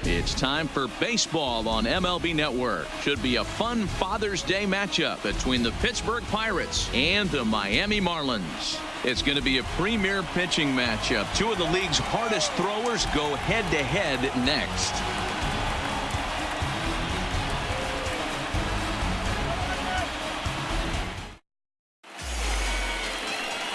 It's time for baseball on MLB Network. Should be a fun Father's Day matchup between the Pittsburgh Pirates and the Miami Marlins. It's going to be a premier pitching matchup. Two of the league's hardest throwers go head-to-head next.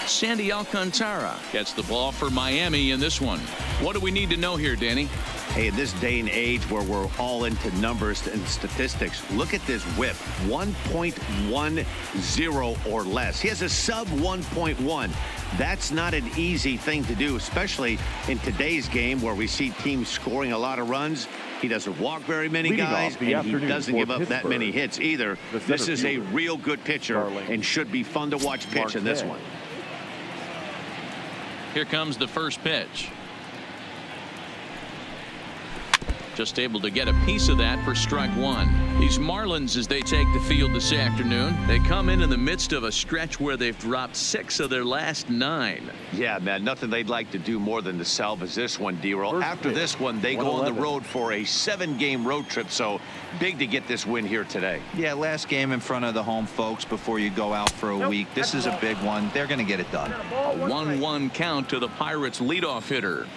Sandy Alcantara gets the ball for Miami in this one. What do we need to know here, Danny? Hey, in this day and age where we're all into numbers and statistics, look at this whip, 1.10 or less. He has a sub 1.1. That's not an easy thing to do, especially in today's game where we see teams scoring a lot of runs. He doesn't walk very many guys, and he doesn't give up that many hits either. This is a real good pitcher and should be fun to watch pitch in this one. Here comes the first pitch. Just able to get a piece of that for strike one. These Marlins, as they take the field this afternoon, they come in the midst of a stretch where they've dropped 6 of their last 9. Yeah, man, nothing they'd like to do more than to salvage this one, D-Roll. After this one, they go on the road for a 7-game road trip, so big to get this win here today. Yeah, last game in front of the home folks before you go out for a week. This is a big one. They're going to get it done. A 1-1 count to the Pirates leadoff hitter.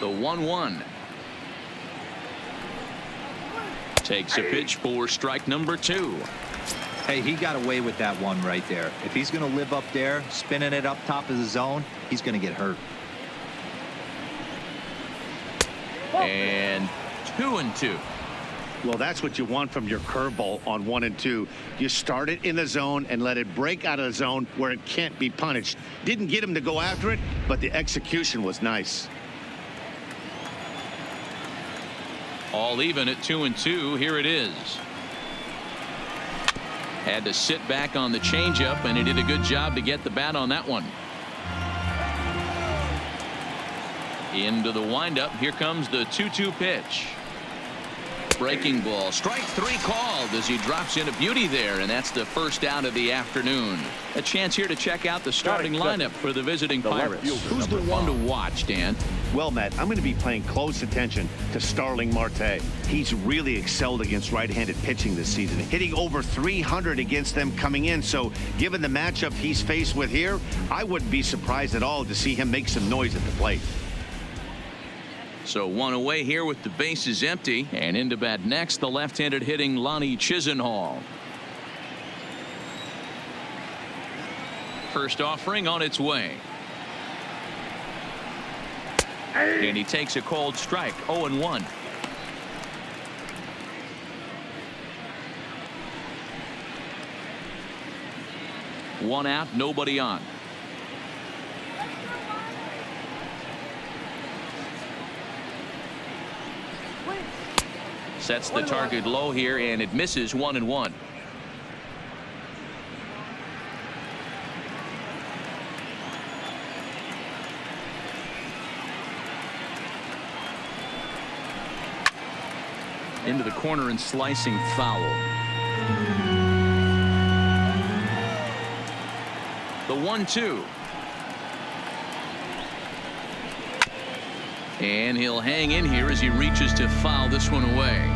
The 1-1. Takes a pitch for strike number 2. Hey, he got away with that one right there. If he's going to live up there, spinning it up top of the zone, he's going to get hurt. And 2-2. Well, that's what you want from your curveball on 1 and 2. You start it in the zone and let it break out of the zone where it can't be punished. Didn't get him to go after it, but the execution was nice. All even at 2-2. Here it is. Had to sit back on the changeup, and he did a good job to get the bat on that one. Into the windup. Here comes the 2-2 pitch. Breaking ball. Strike 3 called as he drops in a beauty there, and that's the first out of the afternoon. A chance here to check out the starting lineup for the visiting Pirates. Who's the one to watch, Dan? Well, Matt, I'm going to be paying close attention to Starling Marte. He's really excelled against right-handed pitching this season, hitting over 300 against them coming in. So given the matchup he's faced with here, I wouldn't be surprised at all to see him make some noise at the plate. So 1 away here with the bases empty, and into bat next, the left-handed hitting Lonnie Chisenhall. First offering on its way. And he takes a cold strike. 0-1. One out, nobody on. Sets the target low here, and it misses. 1-1. Into the corner and slicing foul. The 1-2. And he'll hang in here as he reaches to foul this one away.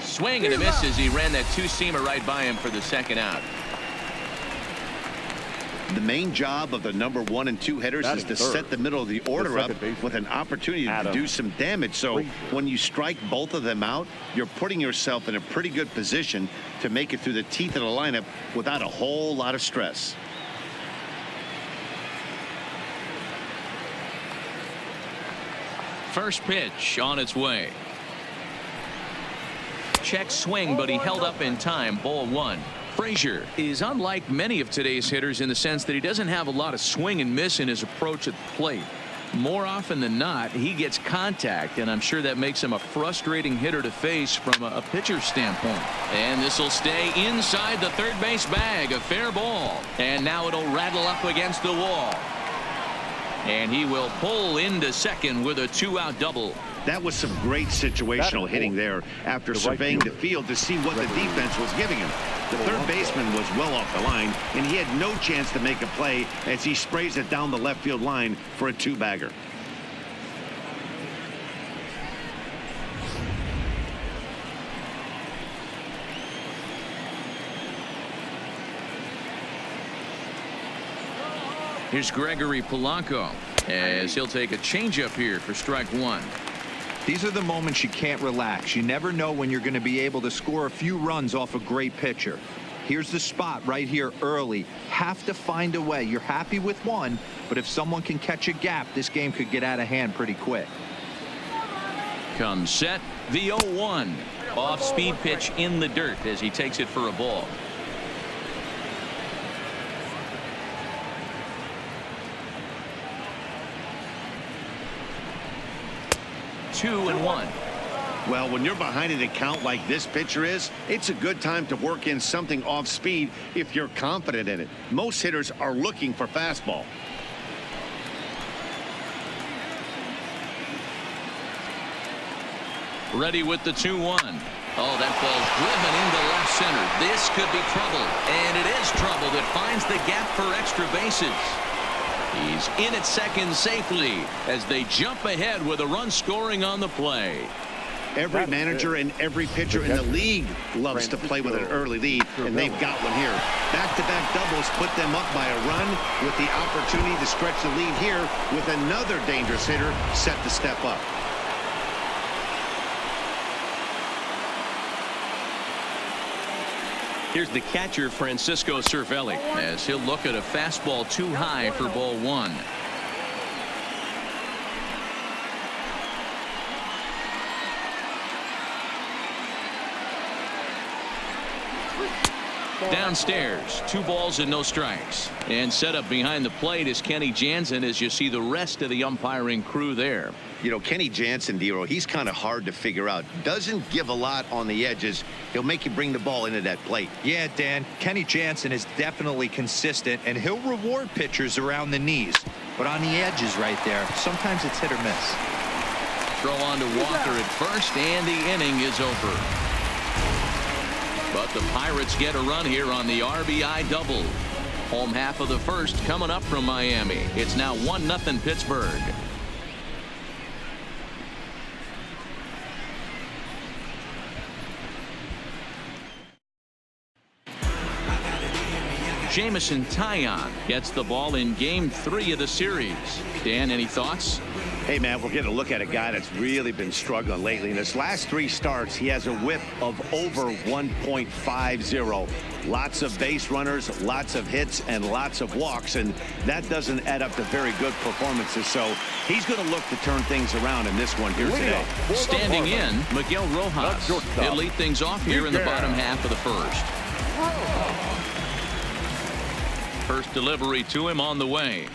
Swing and a miss as he ran that 2-seamer right by him for the second out. The main job of the number 1 and 2 hitters is to set the middle of the order up with an opportunity to do some damage. So when you strike both of them out, you're putting yourself in a pretty good position to make it through the teeth of the lineup without a whole lot of stress. First pitch on its way. Check swing, but he held up in time. Ball 1. Frazier is unlike many of today's hitters in the sense that he doesn't have a lot of swing and miss in his approach at the plate. More often than not, he gets contact, and I'm sure that makes him a frustrating hitter to face from a pitcher's standpoint. And this will stay inside the third base bag. A fair ball. And now it'll rattle up against the wall. And he will pull into second with a 2-out double. That was some great situational hitting there after surveying the field to see what the defense was giving him. The third baseman was well off the line, and he had no chance to make a play as he sprays it down the left field line for a two-bagger. Here's Gregory Polanco as he'll take a changeup here for strike one. These are the moments you can't relax. You never know when you're going to be able to score a few runs off a great pitcher. Here's the spot right here early. Have to find a way. You're happy with one, but if someone can catch a gap, this game could get out of hand pretty quick. Comes set, the 0-1. Off-speed pitch in the dirt as he takes it for a ball. Two and one. Well, when you're behind an account like this pitcher is, it's a good time to work in something off speed if you're confident in it. Most hitters are looking for fastball. Ready with the 2-1. Oh, that ball's driven into left center. This could be trouble, and it is trouble that finds the gap for extra bases. He's in at second safely as they jump ahead with a run scoring on the play. Every manager and every pitcher in the league loves to play with an early lead, and they've got one here. Back-to-back doubles put them up by a run with the opportunity to stretch the lead here with another dangerous hitter set to step up. Here's the catcher, Francisco Cervelli, as he'll look at a fastball too high for ball one. Downstairs, 2 balls and no strikes. And set up behind the plate is Kenny Jansen as you see the rest of the umpiring crew there. You know, Kenny Jansen, Dero, he's kind of hard to figure out. Doesn't give a lot on the edges. He'll make you bring the ball into that plate. Yeah, Dan, Kenny Jansen is definitely consistent, and he'll reward pitchers around the knees. But on the edges right there, sometimes it's hit or miss. Throw on to Walker at first, and the inning is over. But the Pirates get a run here on the RBI double. Home half of the first coming up from Miami. It's now 1-0 Pittsburgh. Jameson Taillon gets the ball in game 3 of the series. Dan, any thoughts? Hey, man, we're getting a look at a guy that's really been struggling lately. In his last 3 starts, he has a whip of over 1.50. Lots of base runners, lots of hits, and lots of walks, and that doesn't add up to very good performances. So he's going to look to turn things around in this one here today. Standing in, Miguel Rojas. He'll lead things off here in the bottom half of the first. First delivery to him on the way.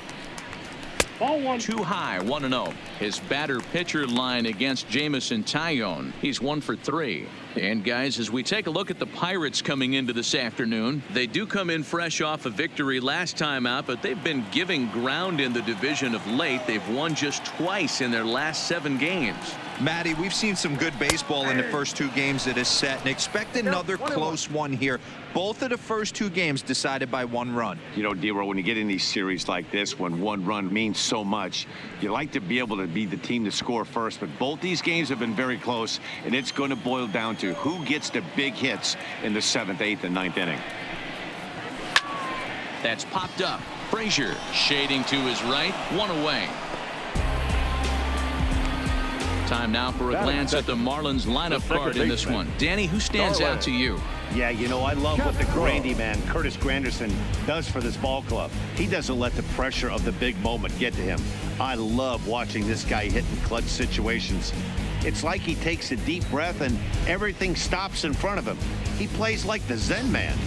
Too high, 1-0. His batter-pitcher line against Jameson Taillon. He's 1 for 3. And guys, as we take a look at the Pirates coming into this afternoon, they do come in fresh off a victory last time out, but they've been giving ground in the division of late. They've won just twice in their last 7 games. Matty, we've seen some good baseball in the first 2 games that is set, and expect another close one here. Both of the first 2 games decided by 1 run. You know, Dero, when you get in these series like this, when 1 run means so much, you like to be able to be the team to score first. But both these games have been very close, and it's going to boil down to who gets the big hits in the 7th, 8th, and 9th inning. That's popped up. Frazier shading to his right, 1 away. Time now for a glance at the Marlins lineup card in this one. Danny, who stands out to you? Yeah, you know, I love what the Grandy man, Curtis Granderson, does for this ball club. He doesn't let the pressure of the big moment get to him. I love watching this guy hit in clutch situations. It's like he takes a deep breath and everything stops in front of him. He plays like the Zen man.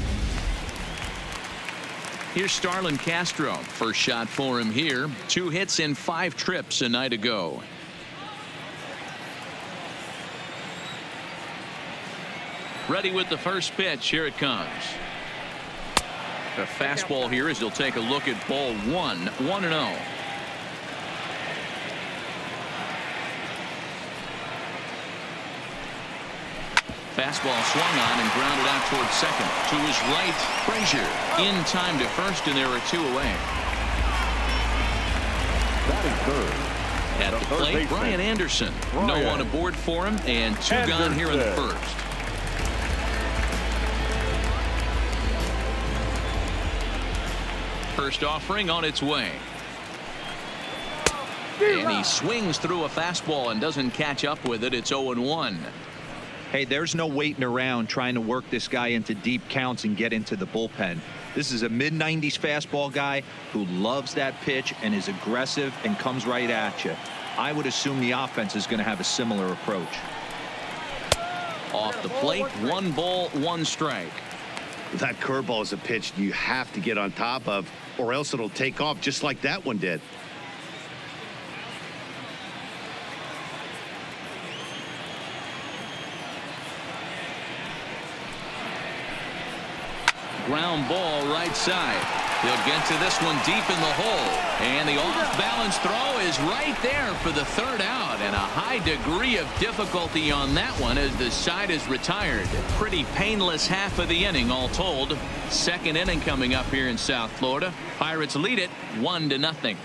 Here's Starlin Castro. First shot for him here. 2 hits in 5 trips a night ago. Ready with the first pitch. Here it comes. A fastball here as he'll take a look at ball 1. 1-0. Fastball swung on and grounded out towards second. To his right, Frazier in time to first, and there are 2 away. Batting third. At the plate, Brian Anderson. No one aboard for him, and 2 gone here in the first. First offering on its way. And he swings through a fastball and doesn't catch up with it. It's 0-1. Hey, there's no waiting around trying to work this guy into deep counts and get into the bullpen. This is a mid-90s fastball guy who loves that pitch and is aggressive and comes right at you. I would assume the offense is going to have a similar approach. Off the plate, 1 ball, 1 strike. That curveball is a pitch you have to get on top of, or else it'll take off just like that one did. Ground ball right side. He'll get to this one deep in the hole. And the off-balance throw is right there for the 3rd out. And a high degree of difficulty on that one as the side is retired. Pretty painless half of the inning all told. 2nd inning coming up here in South Florida. Pirates lead it 1-0.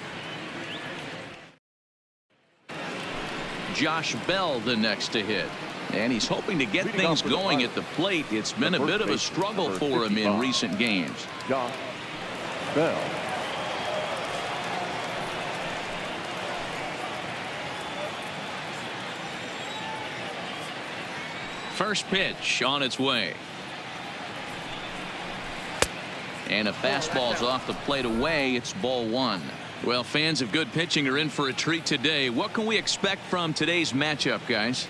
Josh Bell the next to hit. And he's hoping to get things going at the plate. It's been a bit of a struggle for him in recent games. Josh Bell. First pitch on its way. And a fastball's off the plate away. It's ball 1. Well, fans of good pitching are in for a treat today. What can we expect from today's matchup, guys?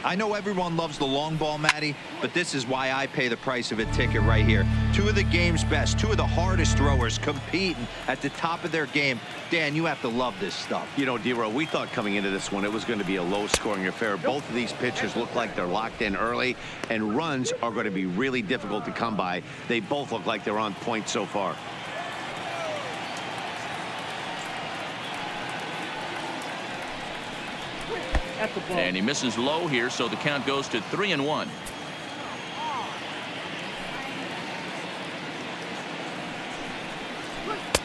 I know everyone loves the long ball, Matty, but this is why I pay the price of a ticket right here. 2 of the game's best, 2 of the hardest throwers competing at the top of their game. Dan, you have to love this stuff. You know, D-Row, we thought coming into this one it was going to be a low-scoring affair. Both of these pitchers look like they're locked in early, and runs are going to be really difficult to come by. They both look like they're on point so far. And he misses low here, so the count goes to 3-1.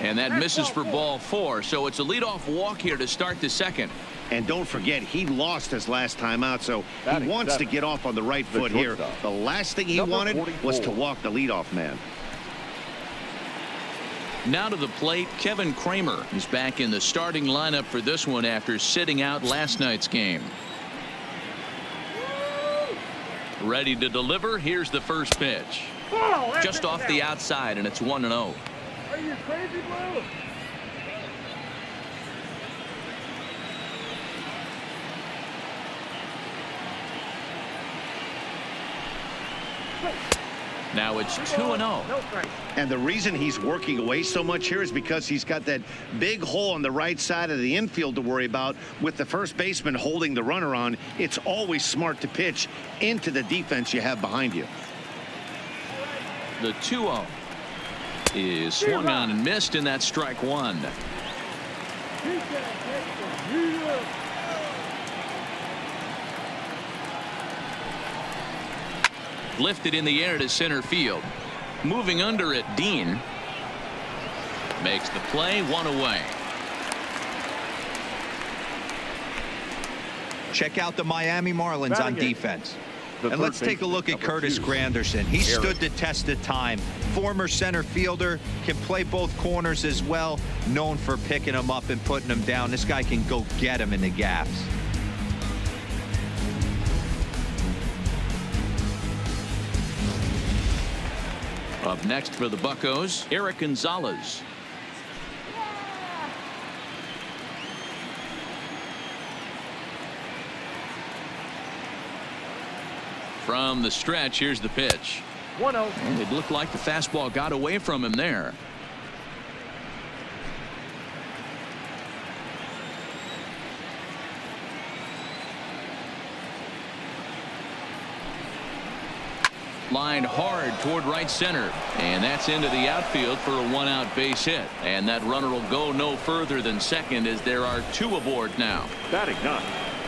And that misses for ball 4, so it's a leadoff walk here to start the 2nd. And don't forget, he lost his last time out, so he wants to get off on the right foot here. The last thing he wanted was to walk the leadoff man. Now to the plate, Kevin Kramer is back in the starting lineup for this one after sitting out last night's game. Ready to deliver. Here's the first pitch. Just off the outside, and it's 1-0. Are you crazy, Blue? Now it's 2-0. And the reason he's working away so much here is because he's got that big hole on the right side of the infield to worry about with the first baseman holding the runner on. It's always smart to pitch into the defense you have behind you. The 2-0 is swung on and missed, and that's strike 1. Lifted in the air to center field. Moving under it, Dean makes the play, 1 away. Check out the Miami Marlins on defense. And let's take a look at Curtis Granderson. He stood the test of time. Former center fielder, can play both corners as well. Known for picking them up and putting them down. This guy can go get them in the gaps. Up next for the Buccos, Eric Gonzalez. From the stretch, here's the pitch. 1-0. And it looked like the fastball got away from him there. Lined hard toward right center, and that's into the outfield for a 1-out base hit. And that runner will go no further than second as there are 2 aboard now. Batting 9.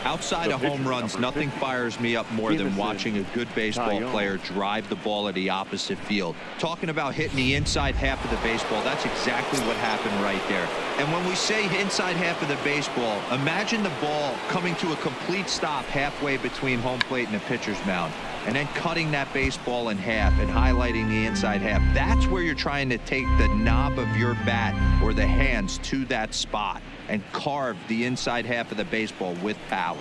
Outside of home runs, nothing fires me up more than watching a good baseball player drive the ball at the opposite field. Talking about hitting the inside half of the baseball, that's exactly what happened right there. And when we say inside half of the baseball, imagine the ball coming to a complete stop halfway between home plate and the pitcher's mound, and then cutting that baseball in half and highlighting the inside half. That's where you're trying to take the knob of your bat or the hands to that spot and carve the inside half of the baseball with power.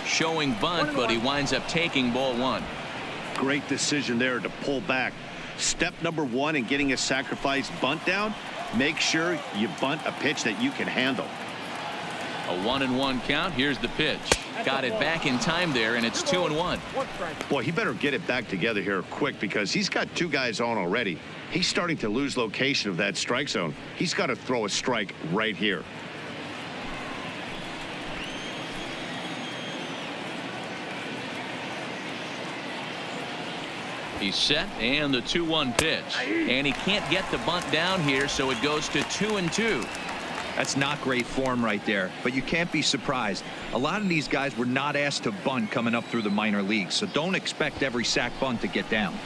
Showing bunt, but he winds up taking ball one. Great decision there to pull back. Step number one in getting a sacrifice bunt down, make sure you bunt a pitch that you can handle. A 1-1 count. Here's the pitch. Got it back in time there, and it's 2-1. Boy, he better get it back together here quick because he's got two guys on already. He's starting to lose location of that strike zone. He's got to throw a strike right here. He's set, and the 2-1 pitch. And he can't get the bunt down here, so it goes to 2-2. That's not great form right there, but you can't be surprised. A lot of these guys were not asked to bunt coming up through the minor leagues, so don't expect every sac bunt to get down.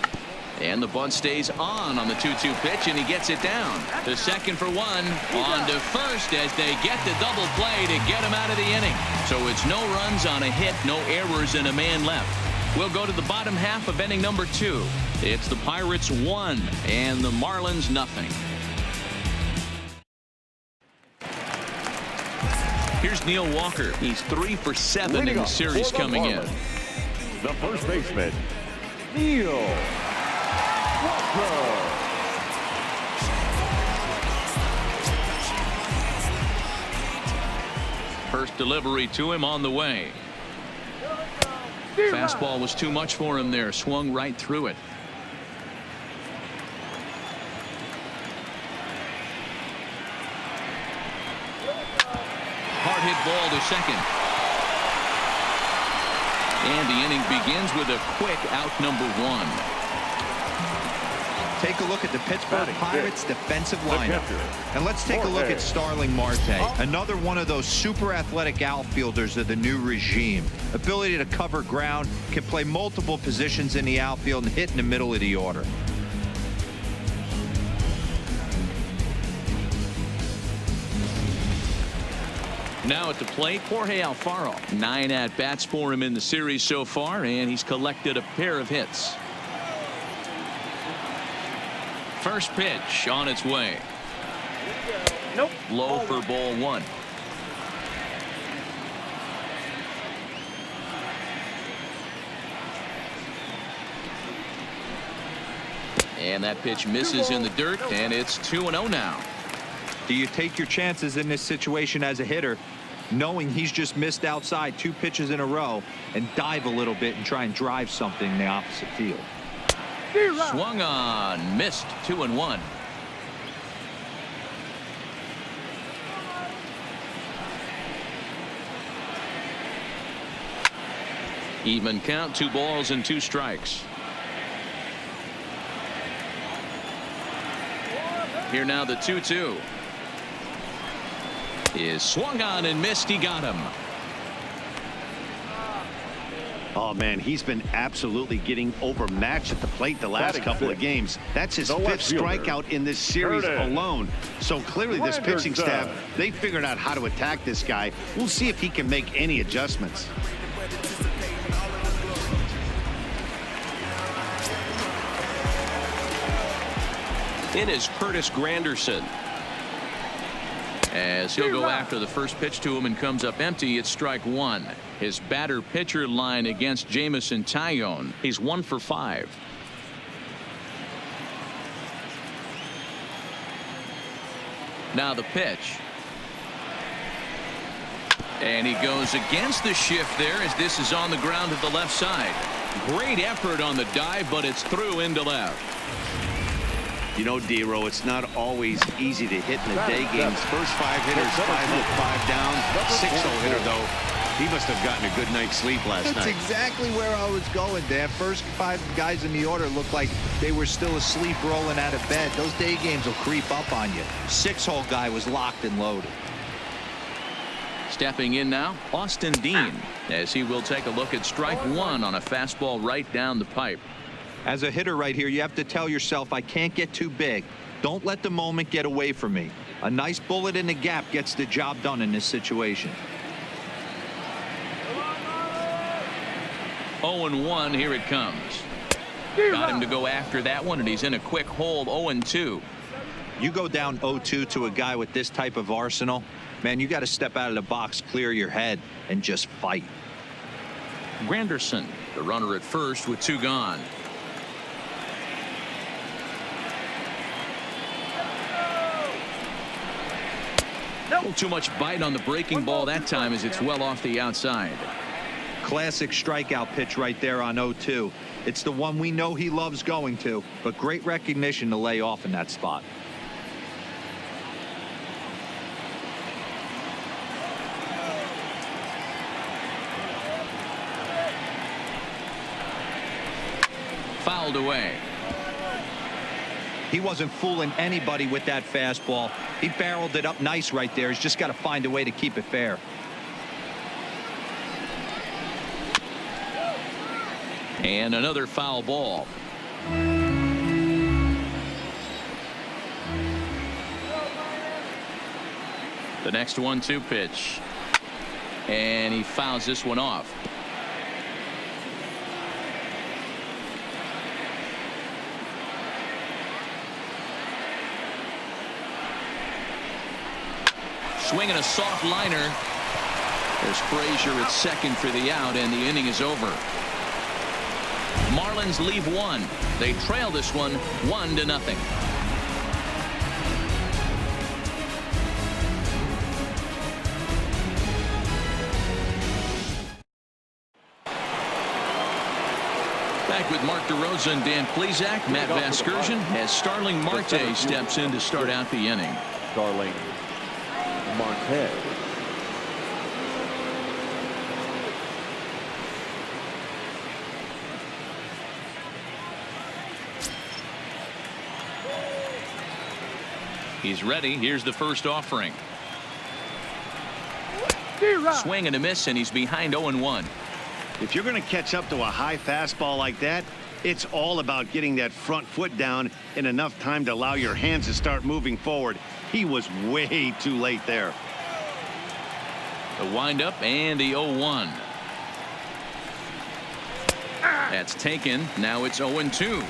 And the bunt stays on the 2-2 pitch, and he gets it down. The second for one, on to first as they get the double play to get him out of the inning. So it's no runs on a hit, no errors, and a man left. We'll go to the bottom half of inning number 2. It's the Pirates 1 and the Marlins nothing. Here's Neil Walker. He's 3 for 7 in the series coming in. The first baseman, Neil Walker. First delivery to him on the way. Fastball was too much for him there. Swung right through it. Hard hit ball to second. And the inning begins with a quick out number 1. Take a look at the Pittsburgh Pirates defensive lineup. And let's take a look at Starling Marte, another one of those super athletic outfielders of the new regime. Ability to cover ground, can play multiple positions in the outfield and hit in the middle of the order. Now at the plate, Jorge Alfaro. 9 at-bats for him in the series so far, and he's collected a pair of hits. First pitch on its way. Nope. Low for ball 1. And that pitch misses in the dirt, and it's 2-0 now. Do you take your chances in this situation as a hitter, knowing he's just missed outside 2 pitches in a row, and dive a little bit and try and drive something in the opposite field? Swung on, missed. 2-1. Even count, 2 balls and 2 strikes. Here now the 2-2 is swung on and missed. He got him. Oh, man, he's been absolutely getting overmatched at the plate the last couple of games. That's his 5th strikeout in this series alone. So clearly this pitching staff, they figured out how to attack this guy. We'll see if he can make any adjustments. It is Curtis Granderson. As he'll go after the first pitch to him and comes up empty, it's strike 1. His batter-pitcher line against Jamison Tyone. He's 1 for 5. Now the pitch. And he goes against the shift there as this is on the ground to the left side. Great effort on the dive, but it's through into left. You know, D-Row, it's not always easy to hit in the day games. First 5 hitters, 5 up, 5 down. 6-0 hitter, though. He must have gotten a good night's sleep last night. That's exactly where I was going, Dan. First 5 guys in the order looked like they were still asleep rolling out of bed. Those day games will creep up on you. 6-hole guy was locked and loaded. Stepping in now, Austin Dean, as he will take a look at strike 1 on a fastball right down the pipe. As a hitter right here, you have to tell yourself, I can't get too big. Don't let the moment get away from me. A nice bullet in the gap gets the job done in this situation. 0-1, here it comes. Got him to go after that one, and he's in a quick hold. 0-2. You go down 0-2 to a guy with this type of arsenal, man, you got to step out of the box, clear your head, and just fight. Granderson, the runner at first with 2 gone. Too much bite on the breaking ball that time as it's well off the outside. Classic strikeout pitch right there on 0-2. It's the one we know he loves going to, but great recognition to lay off in that spot. Fouled away. He wasn't fooling anybody with that fastball. He barreled it up nice right there. He's just got to find a way to keep it fair. And another foul ball. The next 1-2 pitch. And he fouls this one off. Swinging a soft liner. There's Frazier at second for the out, and the inning is over. Marlins leave 1. They trail this one 1-0. Back with Mark DeRosa and Dan Plesac. Matt Vasgersian as Starling Marte steps in to start out the inning. Starling Marte. He's ready. Here's the first offering. Swing and a miss, and he's behind 0-1. If you're going to catch up to a high fastball like that, it's all about getting that front foot down in enough time to allow your hands to start moving forward. He was way too late there. The windup and the 0-1. That's taken. Now it's 0-2.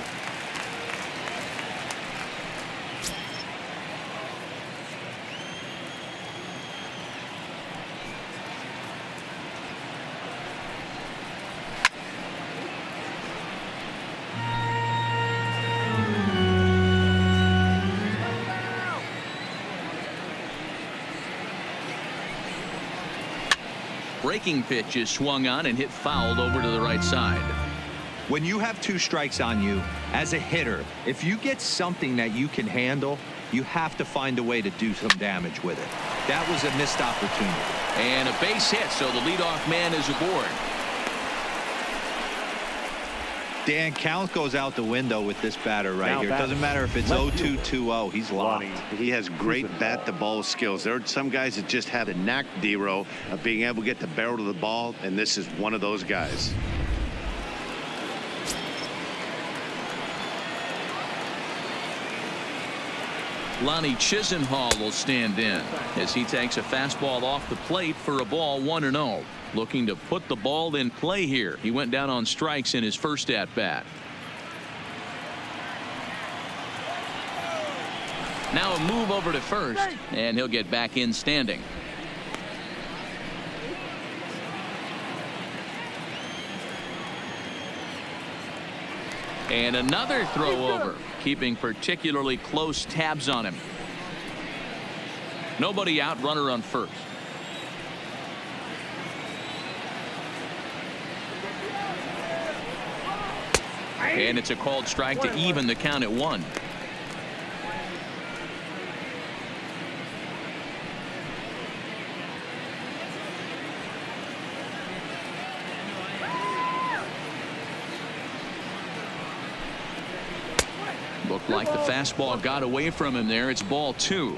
Breaking pitch is swung on and hit fouled over to the right side. When you have 2 strikes on you, as a hitter, if you get something that you can handle, you have to find a way to do some damage with it. That was a missed opportunity. And a base hit, so the leadoff man is aboard. Dan, count goes out the window with this batter right here. It doesn't matter if it's 0-2, 2-0. He's locked. He has great bat-to-ball skills. There are some guys that just have the knack, D-Row, of being able to get the barrel to the ball, and this is one of those guys. Lonnie Chisenhall will stand in as he takes a fastball off the plate for a ball 1-0. Looking to put the ball in play here. He went down on strikes in his first at bat. Now a move over to first, and he'll get back in standing. And another throw over, keeping particularly close tabs on him. Nobody out, runner on first. And it's a called strike to even the count at 1. Looked like the fastball got away from him there. It's ball 2.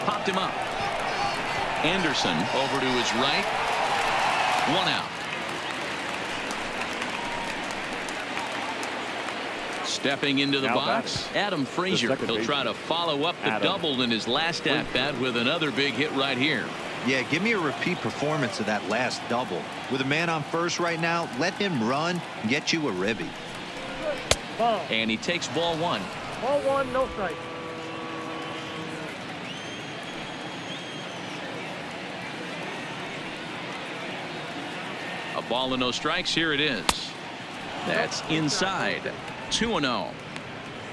Popped him up. Anderson over to his right. 1 out. Stepping into the box, Adam Frazier. He'll try to follow up the double in his last at-bat with another big hit right here. Yeah, give me a repeat performance of that last double. With a man on first right now, let him run and get you a ribby. And he takes ball 1. Ball 1, no strike. A ball and no strikes. Here it is. That's inside. 2-0.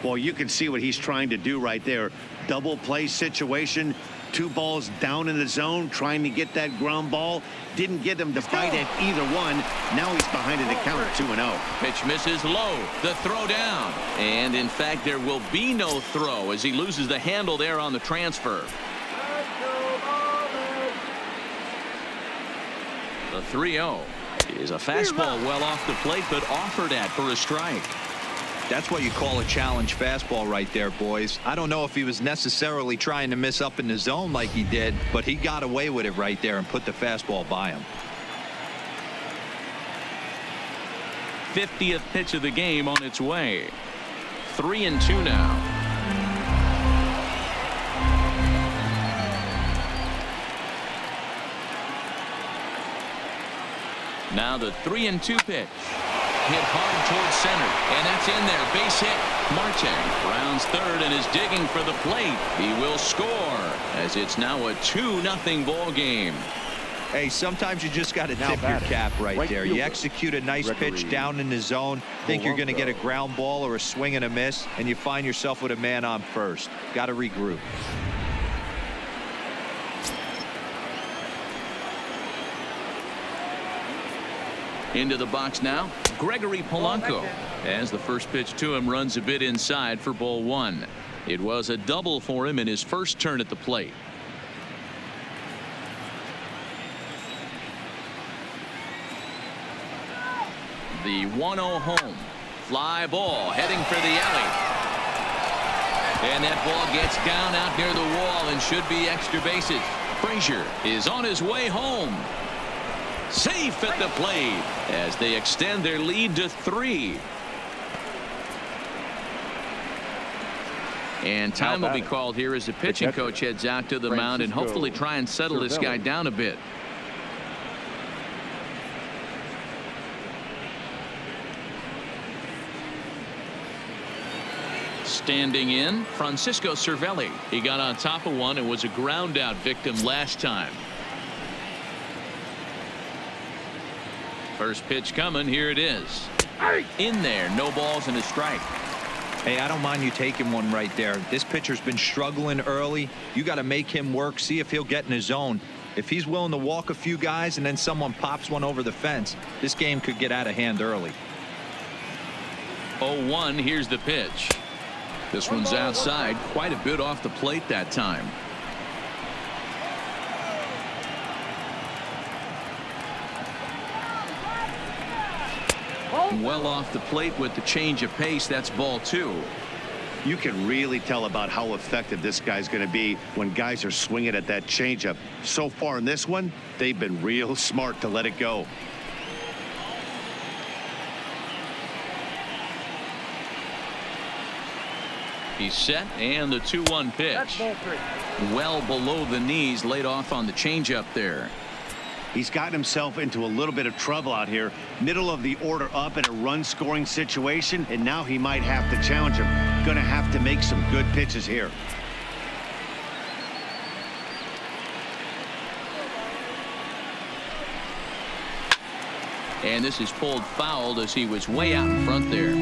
Well, you can see what he's trying to do right there. Double play situation. 2 balls down in the zone, trying to get that ground ball. Didn't get him to fight at either one. Now he's behind in the count, 2-0. Pitch misses low. The throw down. And in fact, there will be no throw as he loses the handle there on the transfer. The 3-0 is a fastball well off the plate, but offered at for a strike. That's what you call a challenge fastball right there, boys. I don't know if he was necessarily trying to miss up in the zone like he did, but he got away with it right there and put the fastball by him. 50th pitch of the game on its way. 3-2 now. Now the 3-2 pitch. Hit hard towards center, and that's in there. Base hit. Marte rounds third and is digging for the plate. He will score as it's now a 2-0 ball game. Hey, sometimes you just got to tip your cap right there. You execute a nice pitch down in the zone, think you're going to get a ground ball or a swing and a miss, and you find yourself with a man on first. Got to regroup. Into the box now, Gregory Polanco, as the first pitch to him runs a bit inside for ball 1. It was a double for him in his first turn at the plate. The 1-0 home. Fly ball heading for the alley. And that ball gets down out near the wall and should be extra bases. Frazier is on his way home. Safe at the plate as they extend their lead to 3. And time will be called here as the pitching coach heads out to the mound and hopefully try and settle this guy down a bit. Standing in, Francisco Cervelli. He got on top of one and was a ground out victim last time. First pitch coming. Here it is. In there. No balls and a strike. Hey, I don't mind you taking one right there. This pitcher's been struggling early. You got to make him work. See if he'll get in his zone. If he's willing to walk a few guys and then someone pops one over the fence, this game could get out of hand early. 0-1. Here's the pitch. This one's outside. Quite a bit off the plate that time. Well off the plate with the change of pace. That's ball 2. You can really tell about how effective this guy's going to be when guys are swinging at that changeup. So far in this one, they've been real smart to let it go. He's set, and the 2-1 pitch. Well below the knees, laid off on the changeup there. He's gotten himself into a little bit of trouble out here. Middle of the order up in a run scoring situation, and now he might have to challenge him. Gonna have to make some good pitches here. And this is pulled foul as he was way out in front there.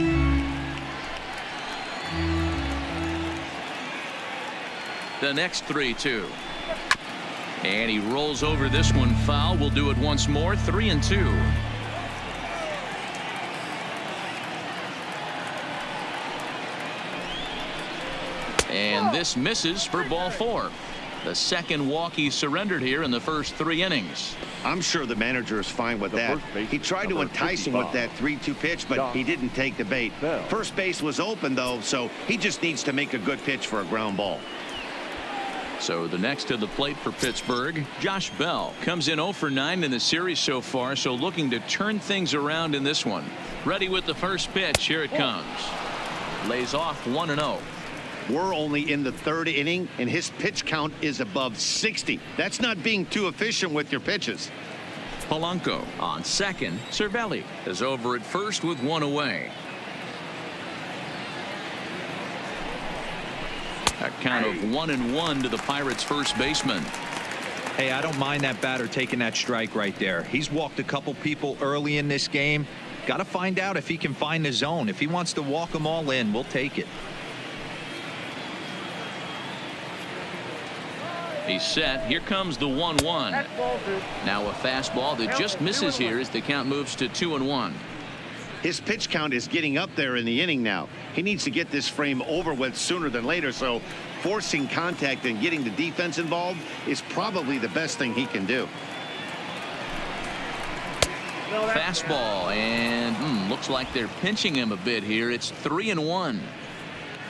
The next 3-2. And he rolls over this one foul. We'll do it once more. 3-2. And this misses for ball 4. The second walk he surrendered here in the first 3 innings. I'm sure the manager is fine with that. He tried to entice him with that 3-2 pitch, but he didn't take the bait. First base was open, though, so he just needs to make a good pitch for a ground ball. So the next to the plate for Pittsburgh, Josh Bell comes in 0 for 9 in the series so far, so looking to turn things around in this one. Ready with the first pitch. Here it comes. Lays off 1-0. We're only in the 3rd inning, and his pitch count is above 60. That's not being too efficient with your pitches. Polanco on second. Cervelli is over at first with 1 away. A count of 1-1 to the Pirates' first baseman. Hey, I don't mind that batter taking that strike right there. He's walked a couple people early in this game. Got to find out if he can find the zone. If he wants to walk them all in, we'll take it. He's set. Here comes the 1-1. Now a fastball that just misses here as the count moves to 2-1. His pitch count is getting up there in the inning now. He needs to get this frame over with sooner than later, so forcing contact and getting the defense involved is probably the best thing he can do. Fastball, and looks like they're pinching him a bit here. It's 3-1.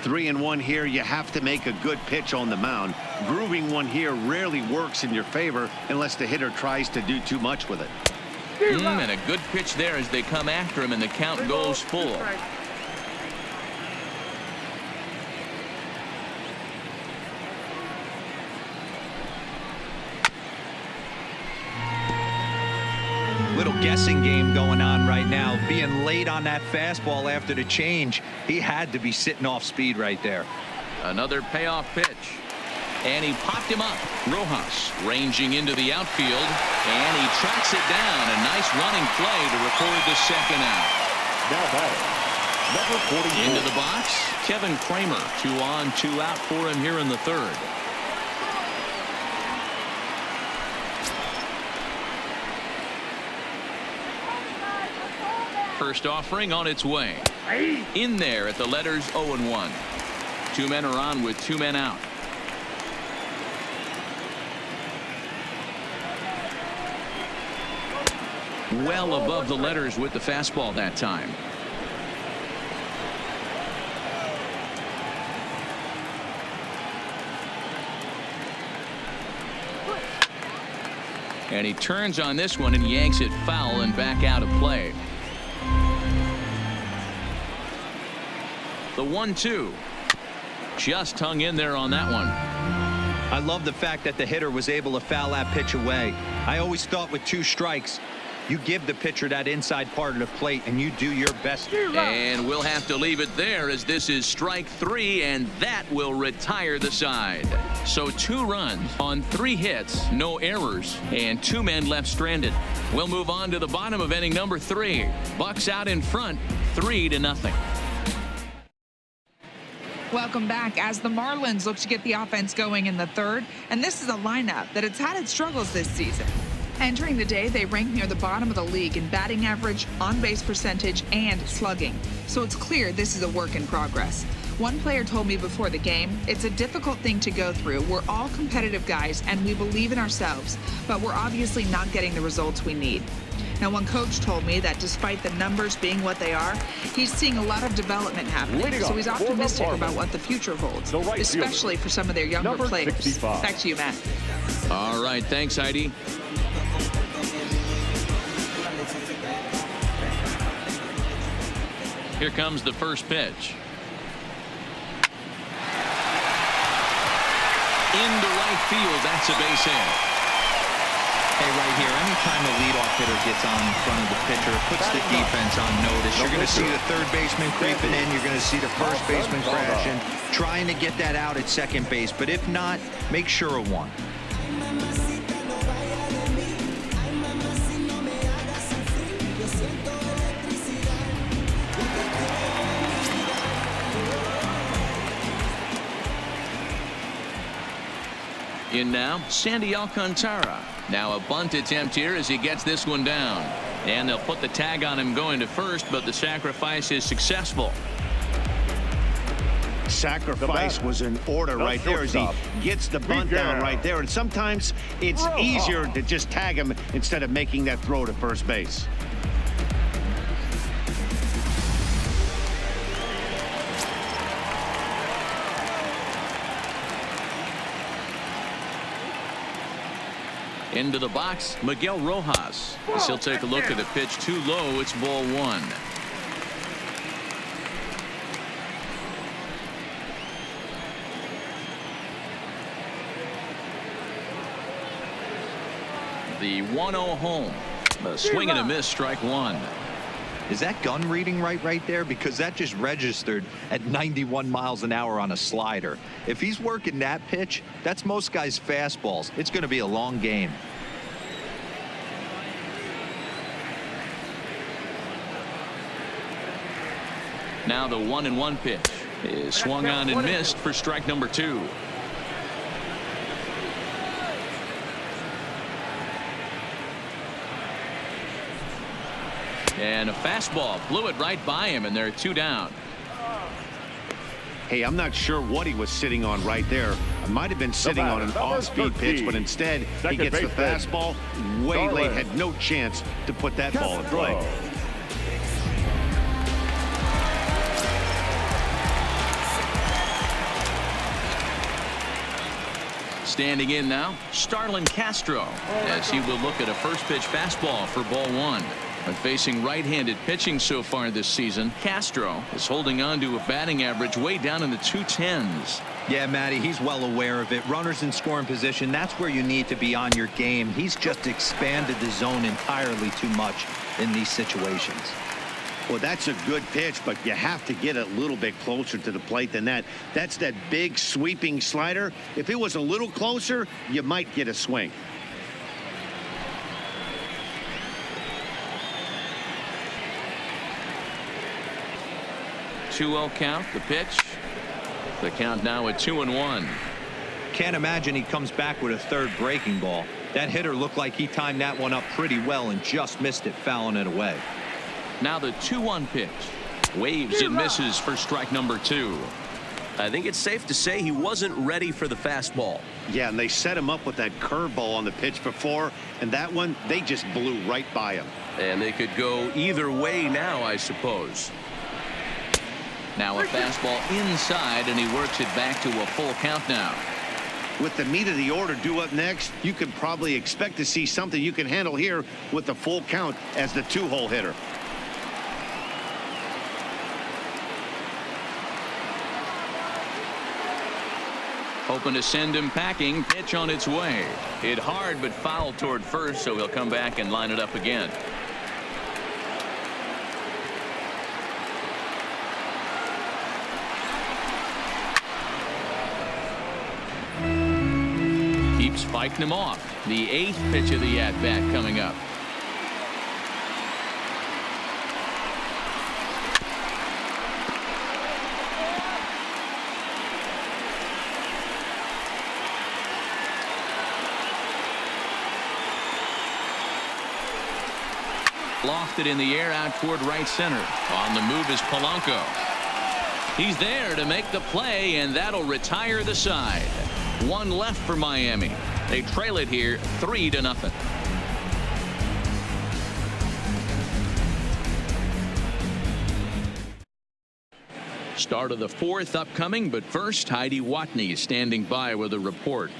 3-1 here. You have to make a good pitch on the mound. Grooving one here rarely works in your favor unless the hitter tries to do too much with it. And a good pitch there as they come after him, and the count goes full. Little guessing game going on right now. Being late on that fastball after the change, he had to be sitting off speed right there. Another payoff pitch. And he popped him up. Rojas ranging into the outfield, and he tracks it down. A nice running play to record the second out. Now batting, number 44. Into the box, Kevin Kramer. 2 on, 2 out for him here in the 3rd. First offering on its way. In there at the letters 0-1. 2 men are on with 2 men out. Well above the letters with the fastball that time. And he turns on this one and yanks it foul and back out of play. The 1-2 just hung in there on that one. I love the fact that the hitter was able to foul that pitch away. I always thought with 2 strikes, you give the pitcher that inside part of the plate and you do your best. And we'll have to leave it there as this is strike 3, and that will retire the side. So 2 runs on 3 hits, no errors, and 2 men left stranded. We'll move on to the bottom of inning number 3. Bucks out in front, 3-0. Welcome back as the Marlins look to get the offense going in the 3rd, and this is a lineup that has had its struggles this season. Entering the day, they rank near the bottom of the league in batting average, on-base percentage, and slugging. So it's clear this is a work in progress. One player told me before the game, it's a difficult thing to go through. We're all competitive guys, and we believe in ourselves, but we're obviously not getting the results we need. Now, one coach told me that despite the numbers being what they are, he's seeing a lot of development happening. So he's optimistic about what the future holds, especially for some of their younger players. 65. Back to you, Matt. All right. Thanks, Heidi. Here comes the first pitch. Into right field. That's a base hit. Hey, right here, anytime the leadoff hitter gets on in front of the pitcher, it puts the defense on notice. You're going to see the 3rd baseman creeping in. You're going to see the 1st baseman crashing, trying to get that out at 2nd base. But if not, make sure of 1. In now, Sandy Alcantara. Now a bunt attempt here as he gets this one down. And they'll put the tag on him going to first, but the sacrifice is successful. Sacrifice was in order right there as he gets the bunt down right there. And sometimes it's easier to just tag him instead of making that throw to first base. Into the box, Miguel Rojas. As he'll take a look at the pitch too low. It's ball one. The 1-0 home. A swing and a miss, strike one. Is that gun reading right there? Because that just registered at 91 miles an hour on a slider. If he's working that pitch, that's most guys' fastballs. It's going to be a long game. Now the 1-1 pitch is swung on and missed for strike number two. And a fastball blew it right by him, and they're two down. Hey, I'm not sure what he was sitting on right there. It might have been sitting on an off-speed pitch, but instead he gets the fastball way late, had no chance to put that ball in play. Standing in now, Starlin Castro, as he will look at a first pitch fastball for ball one. But facing right-handed pitching so far this season, Castro is holding on to a batting average way down in the 210s. Yeah, Matty, he's well aware of it. Runners in scoring position, that's where you need to be on your game. He's just expanded the zone entirely too much in these situations. Well, that's a good pitch, but you have to get a little bit closer to the plate than that. That's that big sweeping slider. If it was a little closer, you might get a swing. 2-0 count, the pitch. The count now at 2-1. Can't imagine he comes back with a third breaking ball. That hitter looked like he timed that one up pretty well and just missed it, fouling it away. Now the 2-1 pitch. Waves and misses for strike number two. I think it's safe to say he wasn't ready for the fastball. Yeah, and they set him up with that curveball on the pitch before, and that one, they just blew right by him. And they could go either way now, I suppose. Now a fastball inside, and he works it back to a full count now. With the meat of the order due up next, you can probably expect to see something you can handle here with the full count as the two-hole hitter. Hoping to send him packing. Pitch on its way. Hit hard but foul toward first, so he'll come back and line it up again. Keeps fighting him off. The 8th pitch of the at-bat coming up. Lofted in the air out toward right center. On the move is Polanco. He's there to make the play, and that'll retire the side. One left for Miami. They trail it here 3-0. Start of the 4th upcoming, but first Heidi Watney is standing by with a report.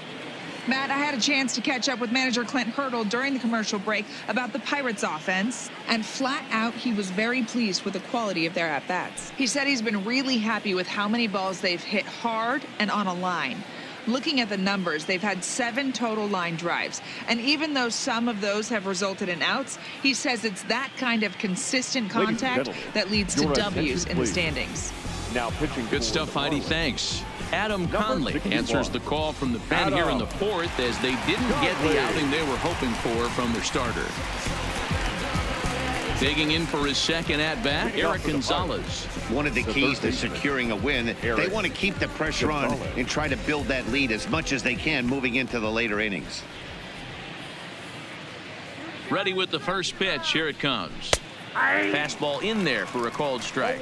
Matt, I had a chance to catch up with manager Clint Hurdle during the commercial break about the Pirates offense, and flat out he was very pleased with the quality of their at-bats. He said he's been really happy with how many balls they've hit hard and on a line. Looking at the numbers, they've had 7 total line drives, and even though some of those have resulted in outs, he says it's that kind of consistent contact that leads to W's in the standings. Now pitching. Good stuff, Heidi. Thanks. Adam Conley answers the call from the pen here in the 4th, as they didn't get the outing they were hoping for from their starter. Digging in for his second at-bat, Eric Gonzalez. One of the keys to securing a win, they want to keep the pressure on and try to build that lead as much as they can moving into the later innings. Ready with the first pitch. Here it comes. Fastball in there for a called strike.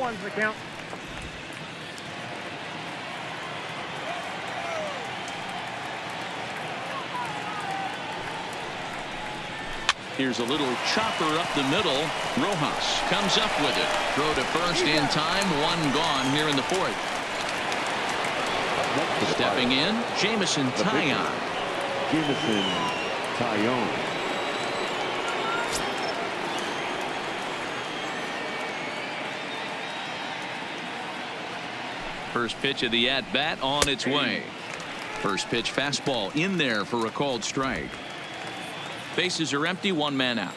Here's a little chopper up the middle. Rojas comes up with it. Throw to first in time. One gone here in the fourth. Stepping in, Jameson Taillon. Jameson Taillon. First pitch of the at-bat on its way. First pitch fastball in there for a called strike. Bases are empty, one man out.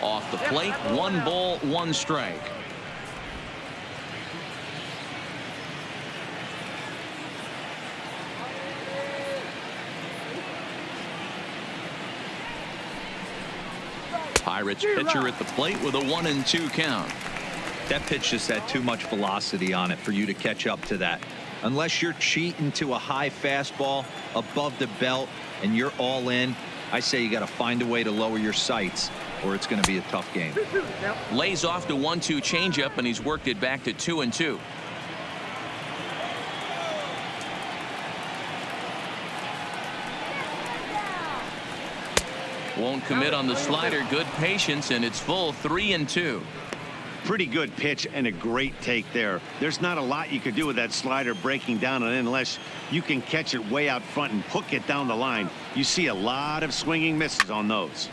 Off the plate, 1 ball, 1 strike. Pirates pitcher at the plate with a 1-2 count. That pitch just had too much velocity on it for you to catch up to that. Unless you're cheating to a high fastball above the belt and you're all in, I say you got to find a way to lower your sights or it's going to be a tough game. Lays off the 1-2 changeup and he's worked it back to 2-2. Won't commit on the slider. Good patience, and it's full 3-2. Pretty good pitch and a great take there. There's not a lot you could do with that slider breaking down and unless you can catch it way out front and hook it down the line. You see a lot of swinging misses on those.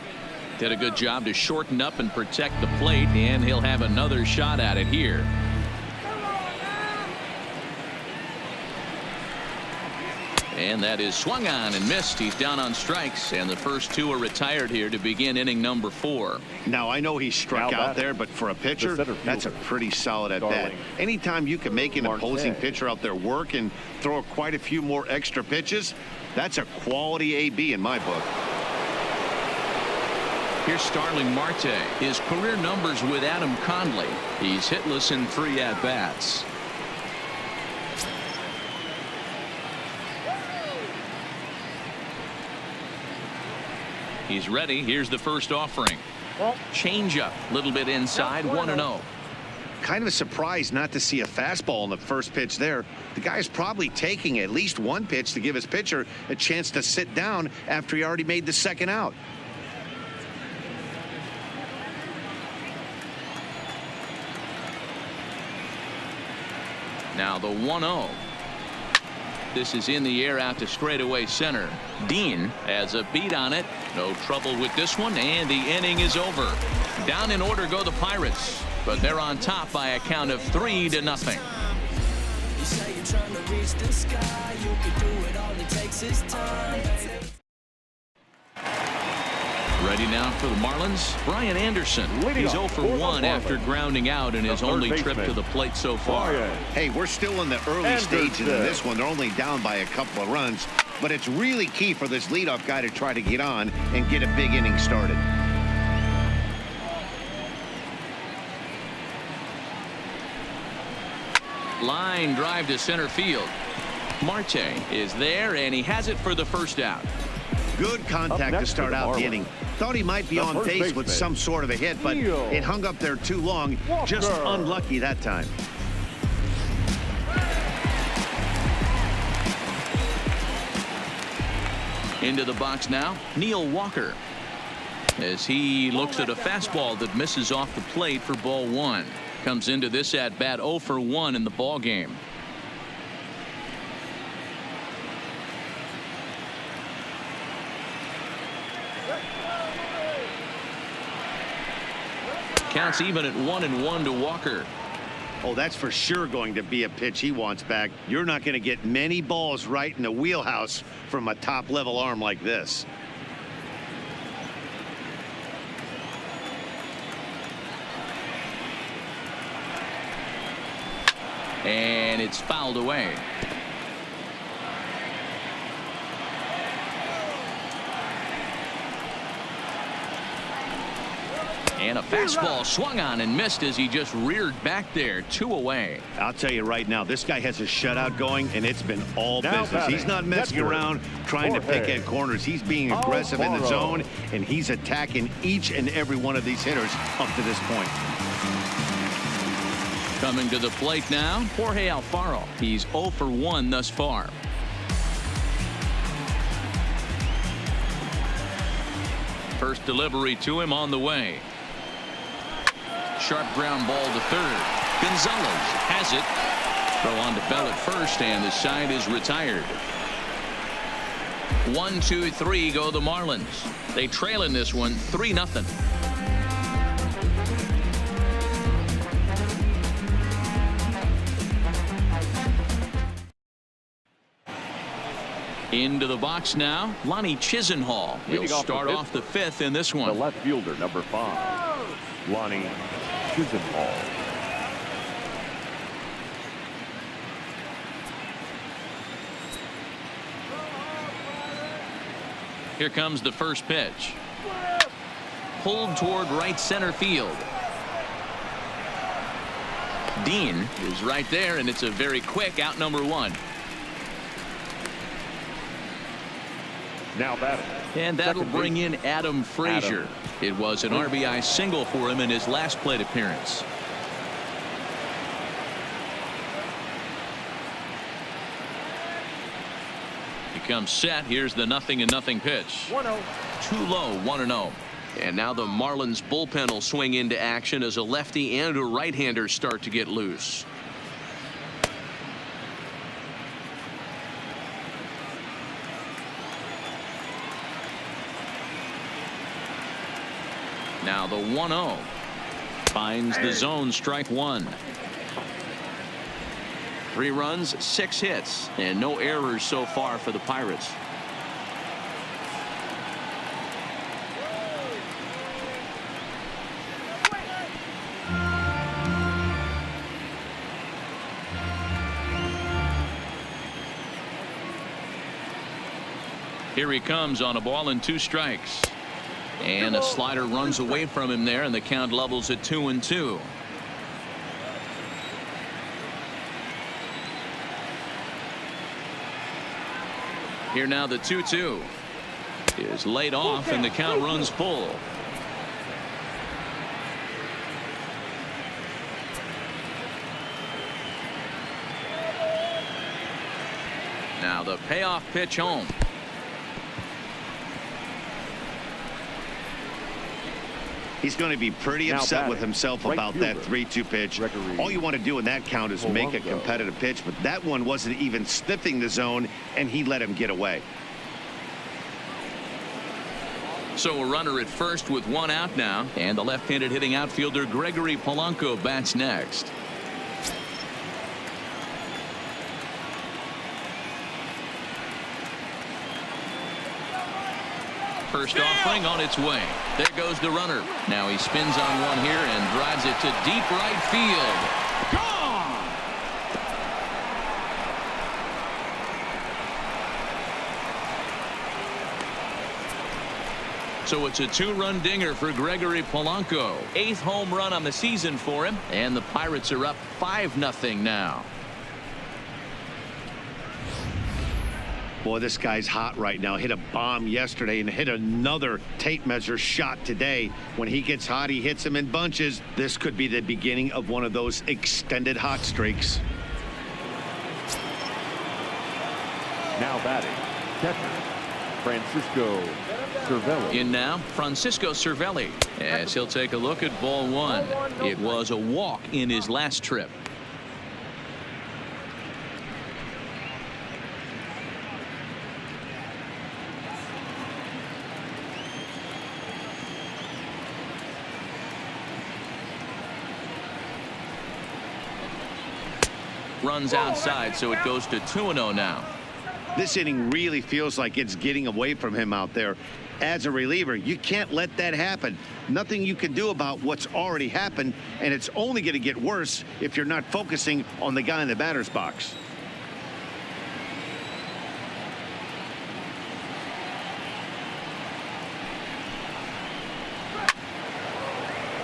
Did a good job to shorten up and protect the plate, and he'll have another shot at it here. And that is swung on and missed. He's down on strikes, and the first 2 are retired here to begin inning number 4. Now, I know he struck out there, but for a pitcher, that's a pretty solid at bat. Anytime you can make an opposing pitcher out there work and throw quite a few more extra pitches, that's a quality AB in my book. Here's Starling Marte. His career numbers with Adam Conley. He's hitless in 3 at-bats. He's ready. Here's the first offering. Changeup, little bit inside, 1-0. Kind of a surprise not to see a fastball in the first pitch there. The guy's probably taking at least 1 pitch to give his pitcher a chance to sit down after he already made the second out. Now the 1-0. This is in the air out to straightaway center. Dean has a beat on it. No trouble with this one, and the inning is over. Down in order go the Pirates, but they're on top by a count of 3-0. You say you're trying to reach the sky, you can do it, all it takes is time. Ready now for the Marlins, Brian Anderson. He's 0 for 1 after grounding out in his only trip to the plate so far. Hey, we're still in the early stages of this one. They're only down by a couple of runs, but it's really key for this leadoff guy to try to get on and get a big inning started. Line drive to center field. Marte is there, and he has it for the first out. Good contact to start out the inning. Thought he might be on base with some sort of a hit, but it hung up there too long. Just unlucky that time. Into the box now, Neil Walker. As he looks at a fastball that misses off the plate for ball 1. Comes into this at bat 0 for 1 in the ball game. Counts even at 1-1 to Walker. Oh, that's for sure going to be a pitch he wants back. You're not going to get many balls right in the wheelhouse from a top level arm like this. And it's fouled away. And a fastball swung on and missed as he just reared back there. 2 away. I'll tell you right now, this guy has a shutout going, and it's been all business. He's not messing around trying to pick at corners. He's being aggressive in the zone, and he's attacking each and every one of these hitters up to this point. Coming to the plate now, Jorge Alfaro. He's 0 for 1 thus far. First delivery to him on the way. Sharp ground ball to third. Gonzalez has it. Throw on to Bell at first, and the side is retired. 1, 2, 3 go the Marlins. They trail in this one 3-0. Into the box now, Lonnie Chisenhall. He'll start off the 5th in this one. The left fielder, number 5, Lonnie Chisenhall. Here comes the first pitch. Pulled toward right center field. Dean is right there, and it's a very quick out number 1. Now batting. And that'll bring in Adam Frazier. It was an RBI single for him in his last plate appearance. He comes set. Here's the 0-0 pitch. 1-0. Too low, 1-0. And now the Marlins bullpen will swing into action as a lefty and a right-hander start to get loose. Now the 1-0 finds the zone, strike 1. 3 runs, 6 hits, and no errors so far for the Pirates. Here he comes on a ball and 2 strikes. And a slider runs away from him there, and the count levels at 2-2. Here now the 2-2 is laid off, and the count runs full. Now the payoff pitch home. He's going to be pretty upset with himself about that 3-2 pitch. All you want to do in that count is make a competitive pitch, but that one wasn't even sniffing the zone, and he let him get away. So a runner at first with 1 out now, and the left-handed hitting outfielder Gregory Polanco bats next. First offering on its way. There goes the runner. Now he spins on one here and drives it to deep right field. Gone! So it's a 2-run dinger for Gregory Polanco. 8th home run on the season for him, and the Pirates are up 5-0 now. Boy, this guy's hot right now. Hit a bomb yesterday and hit another tape measure shot today. When he gets hot, he hits them in bunches. This could be the beginning of one of those extended hot streaks. Now batting, catcher Francisco Cervelli. In now, Francisco Cervelli, as he'll take a look at ball 1. It was a walk in his last trip. Runs outside, so it goes to 2-0 now. This inning really feels like it's getting away from him out there. As a reliever, you can't let that happen. Nothing you can do about what's already happened, and it's only going to get worse if you're not focusing on the guy in the batter's box.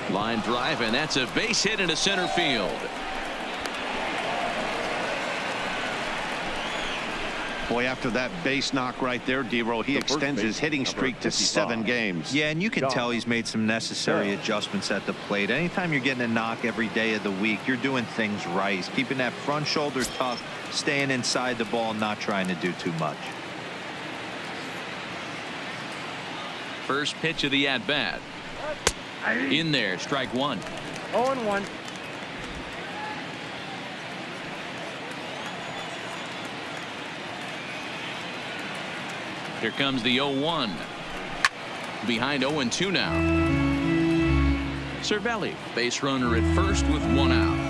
Line drive, and that's a base hit into center field. Boy, after that base knock right there, D-Roll, he extends his hitting streak to 7 games. Yeah, and you can tell he's made some necessary adjustments at the plate. Anytime you're getting a knock every day of the week, you're doing things right. He's keeping that front shoulder tucked, staying inside the ball, not trying to do too much. First pitch of the at-bat. In there, strike one. 0-1. Here comes the 0-1. Behind 0-2 now. Cervelli, base runner at first with 1 out.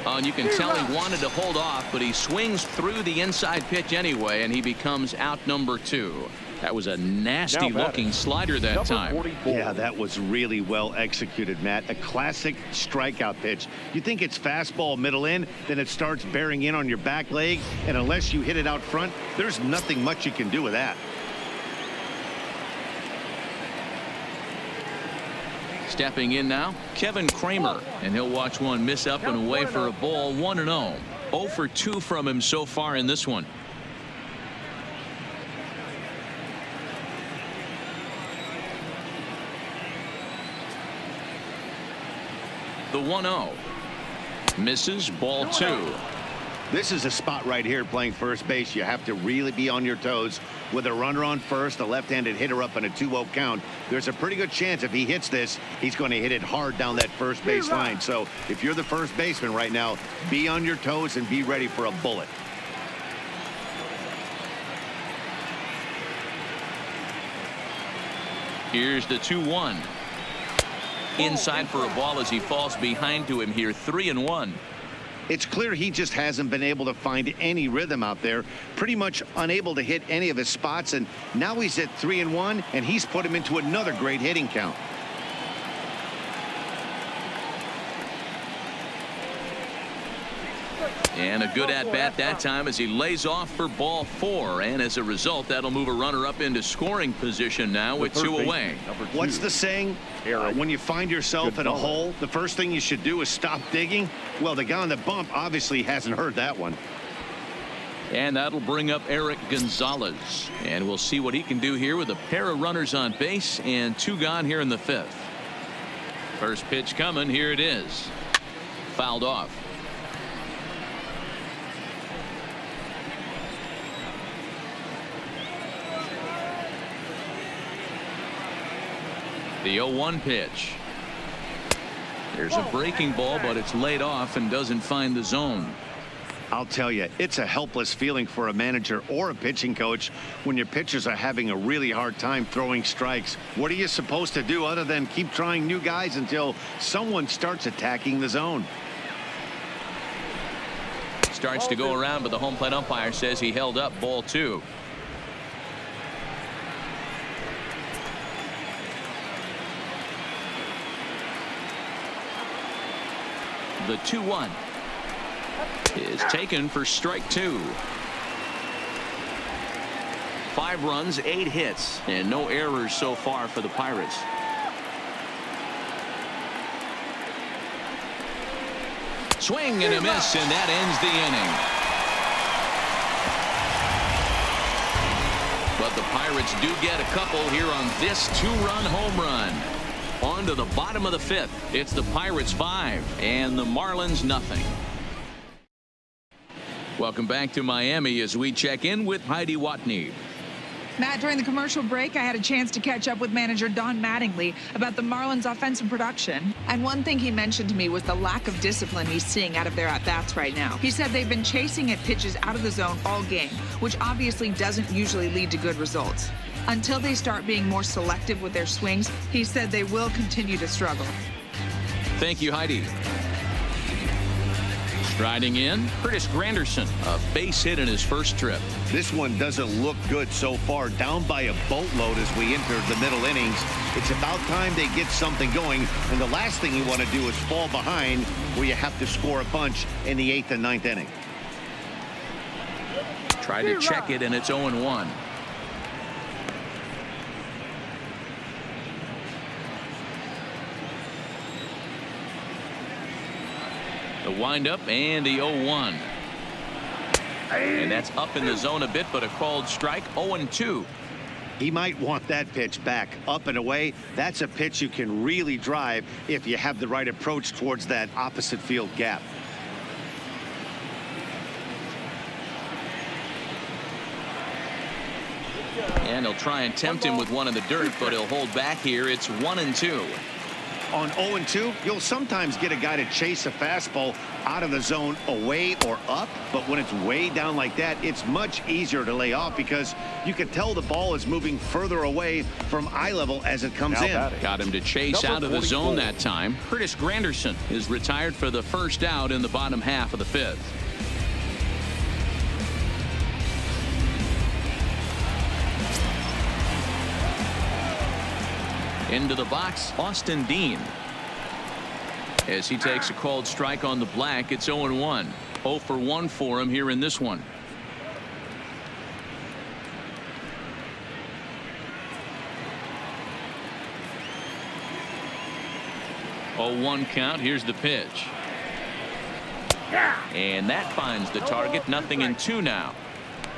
Oh, and you can tell he wanted to hold off, but he swings through the inside pitch anyway, and he becomes out number 2. That was a nasty looking slider that time. Yeah, that was really well executed, Matt. A classic strikeout pitch. You think it's fastball middle in, then it starts bearing in on your back leg, and unless you hit it out front, there's nothing much you can do with that. Stepping in now, Kevin Kramer, and he'll watch one miss up and away for a ball. 1-0. 0 for 2 from him so far in this one. The 1-0 misses, ball 2. This is a spot right here playing first base. You have to really be on your toes. With a runner on first, a left-handed hitter up in a 2-0 count, there's a pretty good chance if he hits this, he's going to hit it hard down that first base line. So if you're the first baseman right now, be on your toes and be ready for a bullet. Here's the 2-1. Inside for a ball as he falls behind to him here. 3-1. It's clear he just hasn't been able to find any rhythm out there. Pretty much unable to hit any of his spots, and now he's at 3-1, and he's put him into another great hitting count. And a good at-bat that time as he lays off for ball 4, and as a result that'll move a runner up into scoring position now with 2 away. What's the saying? When you find yourself in a hole, the first thing you should do is stop digging. Well, the guy on the bump obviously hasn't heard that one. And that'll bring up Eric Gonzalez, and we'll see what he can do here with a pair of runners on base and 2 gone here in the 5th. First pitch coming. Here it is. Fouled off. The 0-1 pitch. There's a breaking ball, but it's laid off and doesn't find the zone. I'll tell you, it's a helpless feeling for a manager or a pitching coach when your pitchers are having a really hard time throwing strikes. What are you supposed to do other than keep trying new guys until someone starts attacking the zone? Starts to go around, but the home plate umpire says he held up. Ball 2. The 2-1 is taken for strike 2. 5 runs, 8 hits, and no errors so far for the Pirates. Swing and a miss, and that ends the inning. But the Pirates do get a couple here on this 2-run home run. On to the bottom of the 5th. It's the Pirates 5 and the Marlins nothing. Welcome back to Miami as we check in with Heidi Watney. Matt, during the commercial break, I had a chance to catch up with manager Don Mattingly about the Marlins' offensive production. And one thing he mentioned to me was the lack of discipline he's seeing out of their at-bats right now. He said they've been chasing at pitches out of the zone all game, which obviously doesn't usually lead to good results. Until they start being more selective with their swings, he said they will continue to struggle. Thank you, Heidi. Striding in, Curtis Granderson, a base hit in his first trip. This one doesn't look good so far. Down by a boatload as we enter the middle innings. It's about time they get something going, and the last thing you want to do is fall behind where you have to score a bunch in the 8th and 9th inning. Tried to check it, and it's 0-1. The windup and the 0-1. And that's up in the zone a bit, but a called strike. 0-2. He might want that pitch back up and away. That's a pitch you can really drive if you have the right approach towards that opposite field gap. And he'll try and tempt him with one in the dirt, but he'll hold back here. It's 1-2. On 0-2, you'll sometimes get a guy to chase a fastball out of the zone away or up, but when it's way down like that, it's much easier to lay off because you can tell the ball is moving further away from eye level as it comes in. Got him to chase out of the zone that time. Curtis Granderson is retired for the first out in the bottom half of the 5th. Into the box, Austin Dean. As he takes a called strike on the black, it's 0-1. 0 for 1 for him here in this one. 0-1 count. Here's the pitch. And that finds the target. 0-2 now.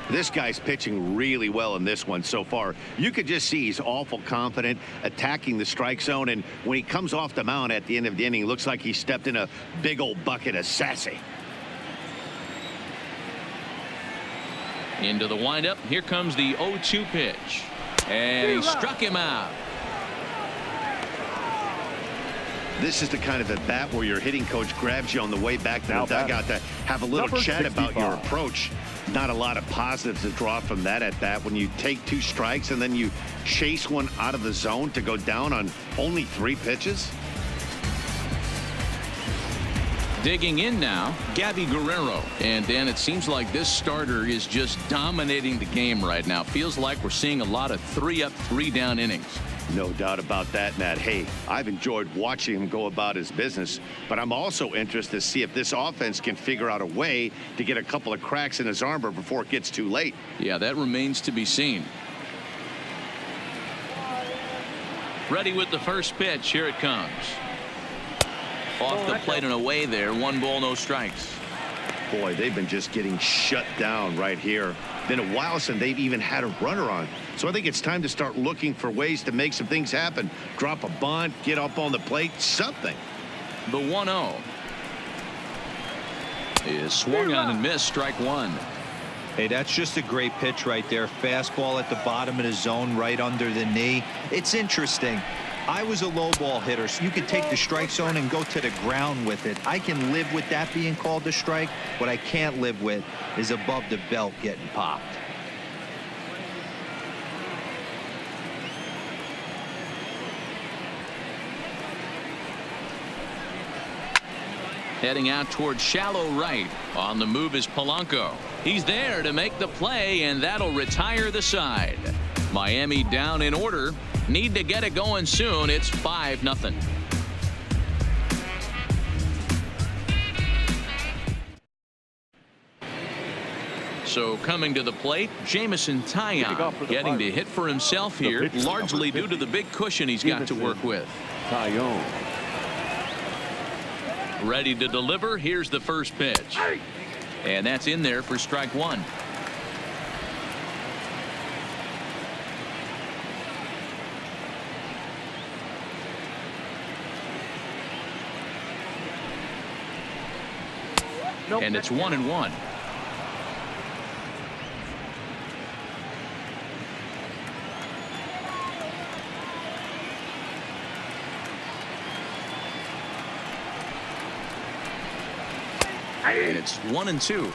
This guy's pitching really well in this one so far. You could just see he's awful confident attacking the strike zone, and when he comes off the mound at the end of the inning, it looks like he stepped in a big old bucket of sassy. Into the windup. Here comes the 0-2 pitch. And he struck him out. This is the kind of at bat where your hitting coach grabs you on the way back to the dugout to have a little chat about your approach. Not a lot of positives to draw from that at bat when you take 2 strikes and then you chase one out of the zone to go down on only 3 pitches. Digging in now, Gabby Guerrero. And Dan, it seems like this starter is just dominating the game right now. Feels like we're seeing a lot of 3-up, 3-down innings. No doubt about that, Matt. Hey, I've enjoyed watching him go about his business, but I'm also interested to see if this offense can figure out a way to get a couple of cracks in his armor before it gets too late. Yeah, that remains to be seen. Ready with the first pitch. Here it comes. Off the plate and away there. 1 ball, no strikes. Boy, they've been just getting shut down right here. Been a while since they've even had a runner on. So I think it's time to start looking for ways to make some things happen. Drop a bunt, get up on the plate, something. The 1-0 is swung on and missed. Strike 1. Hey, that's just a great pitch right there. Fastball at the bottom of the zone, right under the knee. It's interesting. I was a low ball hitter, so you could take the strike zone and go to the ground with it. I can live with that being called a strike. What I can't live with is above the belt getting popped. Heading out towards shallow right. On the move is Polanco. He's there to make the play, and that'll retire the side. Miami down in order. Need to get it going soon. It's 5-0. So coming to the plate, Jamison Taillon getting to hit for himself here, largely due to the big cushion he's got to work with. Taillon. Ready to deliver. Here's the first pitch. And that's in there for strike 1. And it's 1-1. And it's 1-2.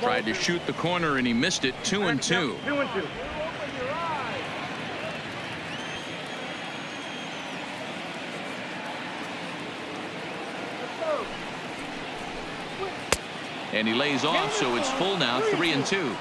Tried to shoot the corner and he missed it. 2-2. And he lays off, so it's full now. 3-2.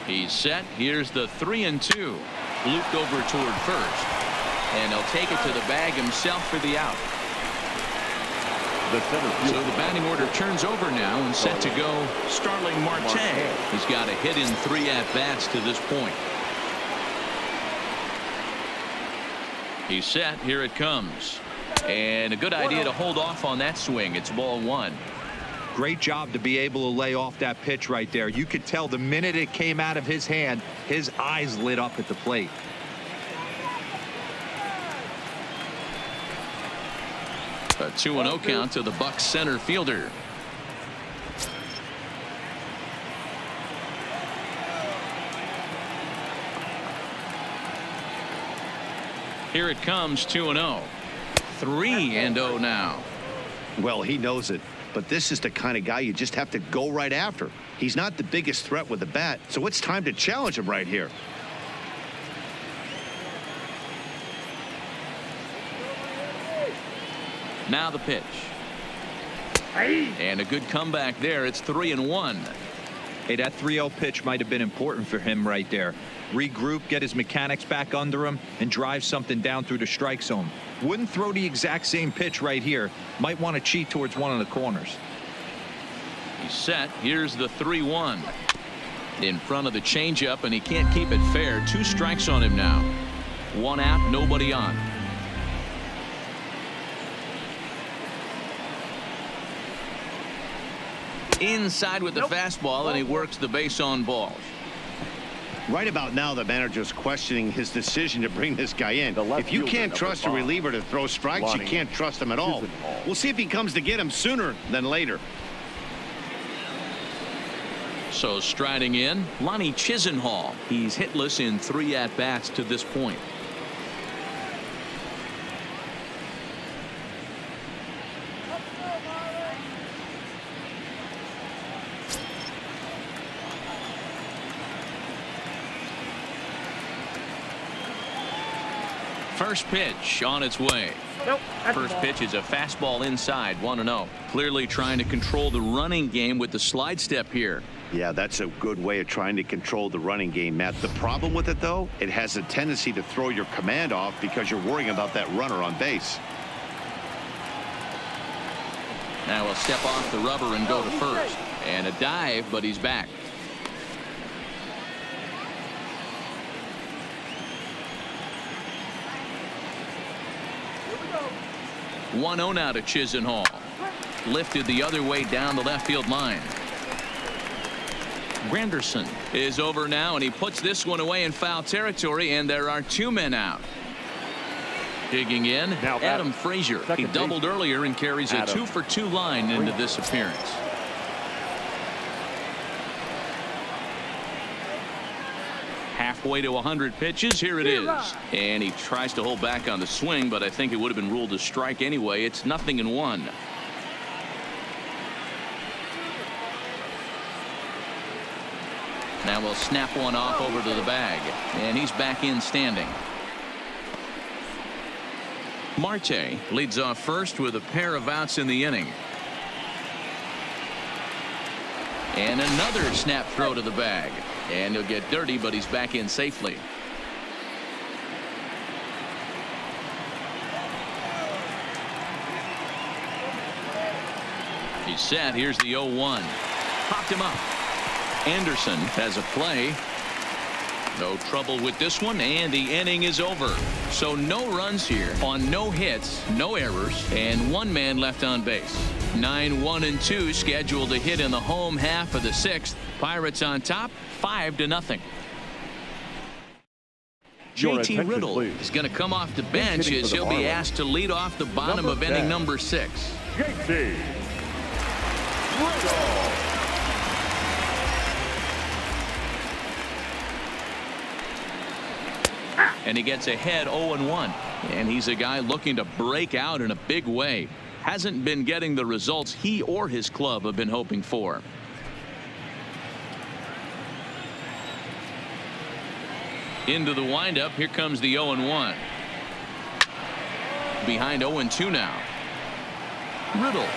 He's set. Here's the 3-2. Looped over toward first. And he'll take it to the bag himself for the out. So the batting order turns over now and set to go Starling Marte. He's got a hit in 3 at-bats to this point. He's set. Here it comes. And a good idea to hold off on that swing. It's ball 1. Great job to be able to lay off that pitch right there. You could tell the minute it came out of his hand, his eyes lit up at the plate. A 2-0 count to the Bucs center fielder. Here it comes, 2-0. 3-0 now. Well, he knows it, but this is the kind of guy you just have to go right after. He's not the biggest threat with the bat, so it's time to challenge him right here. Now the pitch. And a good comeback there. It's 3-1. Hey, that 3-0 pitch might have been important for him right there. Regroup, get his mechanics back under him, and drive something down through the strike zone. Wouldn't throw the exact same pitch right here. Might want to cheat towards one of the corners. He's set. Here's the 3-1. In front of the changeup, and he can't keep it fair. 2 strikes on him now. 1 out, nobody on. Inside with the fastball, and he works the base on balls. Right about now, the manager's questioning his decision to bring this guy in. If you can't trust a reliever to throw strikes, you can't trust him at all. We'll see if he comes to get him sooner than later. So striding in, Lonnie Chisenhall. He's hitless in 3 at-bats to this point. First pitch on its way. First pitch is a fastball inside, 1-0. Clearly trying to control the running game with the slide step here. Yeah, that's a good way of trying to control the running game, Matt. The problem with it, though, it has a tendency to throw your command off because you're worrying about that runner on base. Now he'll step off the rubber and go to first. And a dive, but he's back. Here we go. 1-0 now to Chisenhall. Lifted the other way down the left field line. Granderson is over now, and he puts this one away in foul territory, and there are 2 men out. Digging in, now Adam Frazier. He doubled earlier and carries a 2-for-2 line into this appearance. Halfway to 100 pitches. Here it is. And he tries to hold back on the swing, but I think it would have been ruled a strike anyway. It's 0-1. Now we'll snap one off over to the bag, and he's back in standing. Marte leads off first with a pair of outs in the inning. And another snap throw to the bag, and he'll get dirty, but he's back in safely. He's set. Here's the 0-1. Popped him up. Anderson has a play. No trouble with this one, and the inning is over. So no runs here on no hits, no errors, and 1 man left on base. 9-1-2 scheduled to hit in the home half of the 6th. Pirates on top, 5-0. JT Riddle is going to come off the bench as he'll be asked to lead off the bottom of inning number 6. JT Riddle. And he gets ahead 0-1. And he's a guy looking to break out in a big way. Hasn't been getting the results he or his club have been hoping for. Into the windup. Here comes the 0-1. Behind 0-2 now. Riddle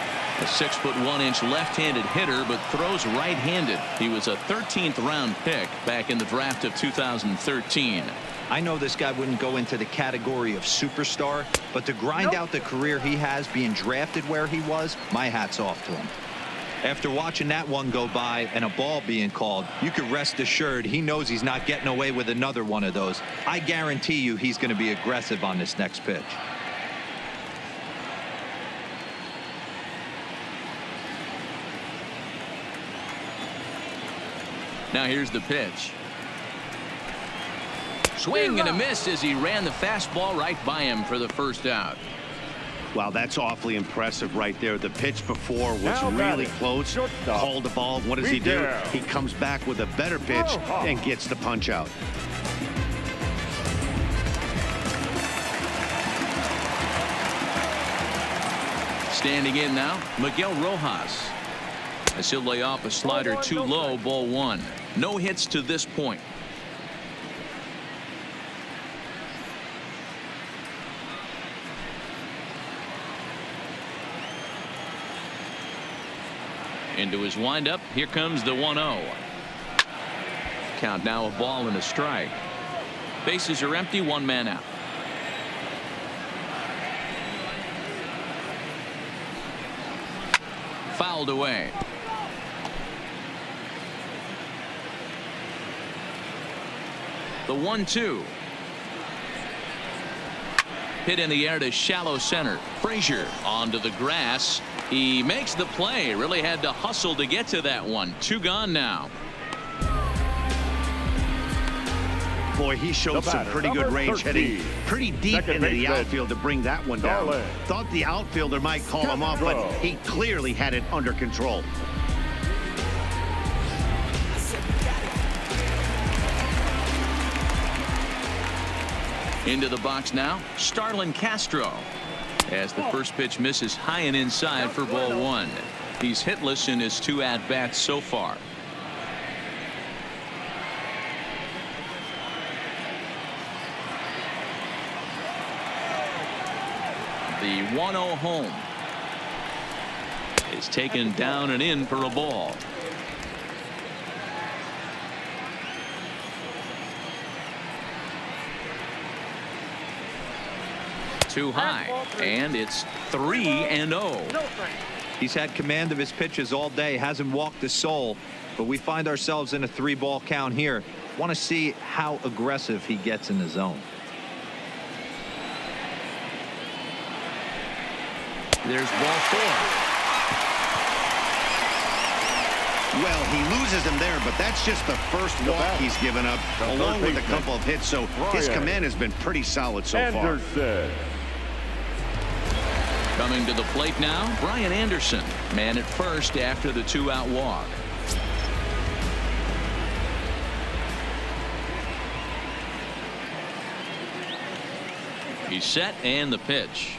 A 6'1" left-handed hitter, but throws right-handed. He was a 13th round pick back in the draft of 2013. I know this guy wouldn't go into the category of superstar, but to grind out the career he has being drafted where he was, my hat's off to him. After watching that one go by and a ball being called, you could rest assured he knows he's not getting away with another one of those. I guarantee you he's going to be aggressive on this next pitch. Now here's the pitch. Swing and a miss as he ran the fastball right by him for the first out. Wow, that's awfully impressive right there. The pitch before was really close. Called the ball. What does he do? He comes back with a better pitch and gets the punch out. Standing in now, Miguel Rojas. As he'll lay off a slider too low, ball one. No hits to this point. Into his windup. Here comes the 1-0. Count now a ball and a strike. Bases are empty. One man out. Fouled away. The 1-2. Hit in the air to shallow center. Frazier onto the grass. He makes the play. Really had to hustle to get to that one. Two gone now. Boy, he showed some pretty good range hitting pretty deep into the outfield to bring that one down. Thought the outfielder might call him off, but he clearly had it under control. Into the box now, Starlin Castro. As the first pitch misses high and inside for ball one. He's hitless in his two at-bats so far. The 1-0 home is taken down and in for a ball. Too high, and it's 3-0. He's had command of his pitches all day, hasn't walked a soul, but we find ourselves in a 3-ball count here. Want to see how aggressive he gets in the zone. There's ball four. Well, he loses him there, but that's just the first walk he's given up, along with a couple of hits, so his command has been pretty solid so far. Coming to the plate now, Brian Anderson, man at first after the two-out walk. He's set, and the pitch.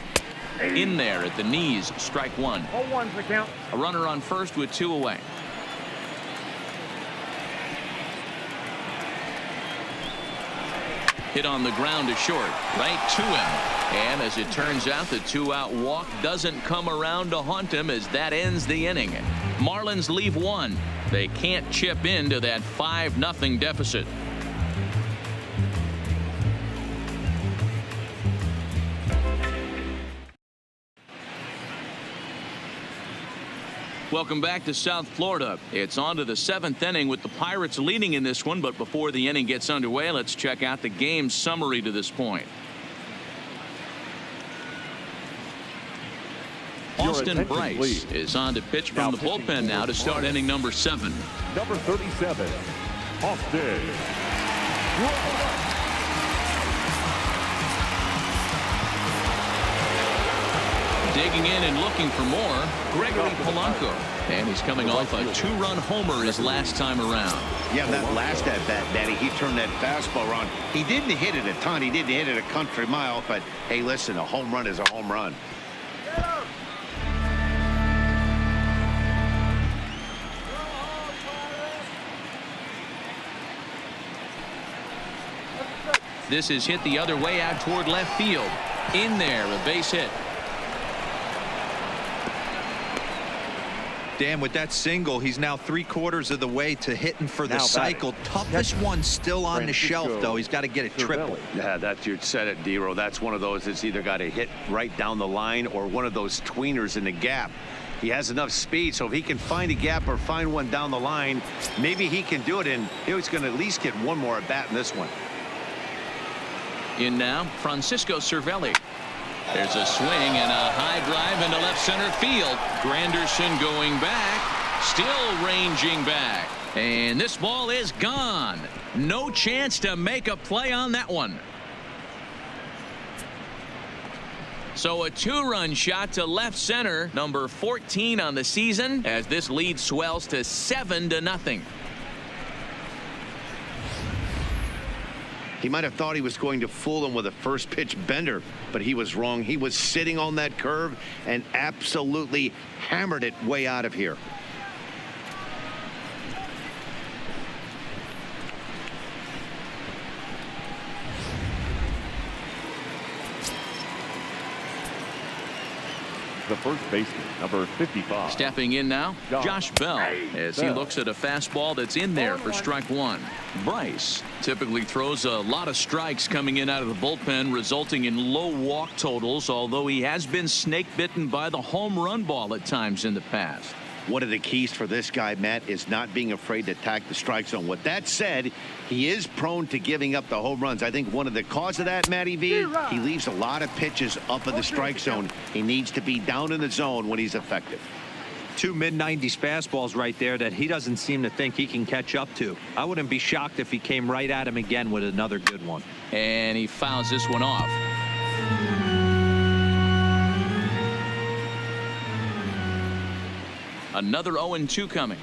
In there at the knees, strike one. 0-1's the count. A runner on first with two away. Hit on the ground to short, right to him. And as it turns out, the two-out walk doesn't come around to haunt him as that ends the inning. Marlins leave one. They can't chip into that 5-0 deficit. Welcome back to South Florida. It's on to the 7th inning with the Pirates leading in this one, but before the inning gets underway, let's check out the game summary to this point. Austin Bryce is on to pitch from the bullpen now to start inning number 7. Number 37, Austin. Digging in and looking for more, Gregory Polanco. And he's coming off a 2-run homer his last time around. Yeah, that last at-bat, Danny, he turned that fastball around. He didn't hit it a ton. He didn't hit it a country mile, but hey, listen, a home run is a home run. This is hit the other way out toward left field. In there, a base hit. Dan, with that single, he's now 3/4 of the way to hitting for the Now cycle. Toughest one still on the shelf, though. He's got to get it triple. Yeah, that's, you said it, D-Row. That's one of those that's either got to hit right down the line or one of those tweeners in the gap. He has enough speed, so if he can find a gap or find one down the line, maybe he can do it, and he's going to at least get one more at bat in this one. In now, Francisco Cervelli. There's a swing and a high drive into left center field. Granderson going back, still ranging back. And this ball is gone. No chance to make a play on that one. So a 2-run shot to left center, number 14 on the season, as this lead swells to 7-0. He might have thought he was going to fool him with a first pitch bender, but he was wrong. He was sitting on that curve and absolutely hammered it way out of here. The first baseman, number 55. Stepping in now, Josh Bell, as he looks at a fastball that's in there for strike one. Bryce typically throws a lot of strikes coming in out of the bullpen, resulting in low walk totals, although he has been snake bitten by the home run ball at times in the past. One of the keys for this guy, Matt, is not being afraid to attack the strike zone. With that said, he is prone to giving up the home runs. I think one of the cause of that, Matty V, he leaves a lot of pitches up in the strike zone. He needs to be down in the zone when he's effective. 2 mid-90s fastballs right there that he doesn't seem to think he can catch up to. I wouldn't be shocked if he came right at him again with another good one. And he fouls this one off. Another 0-2 coming.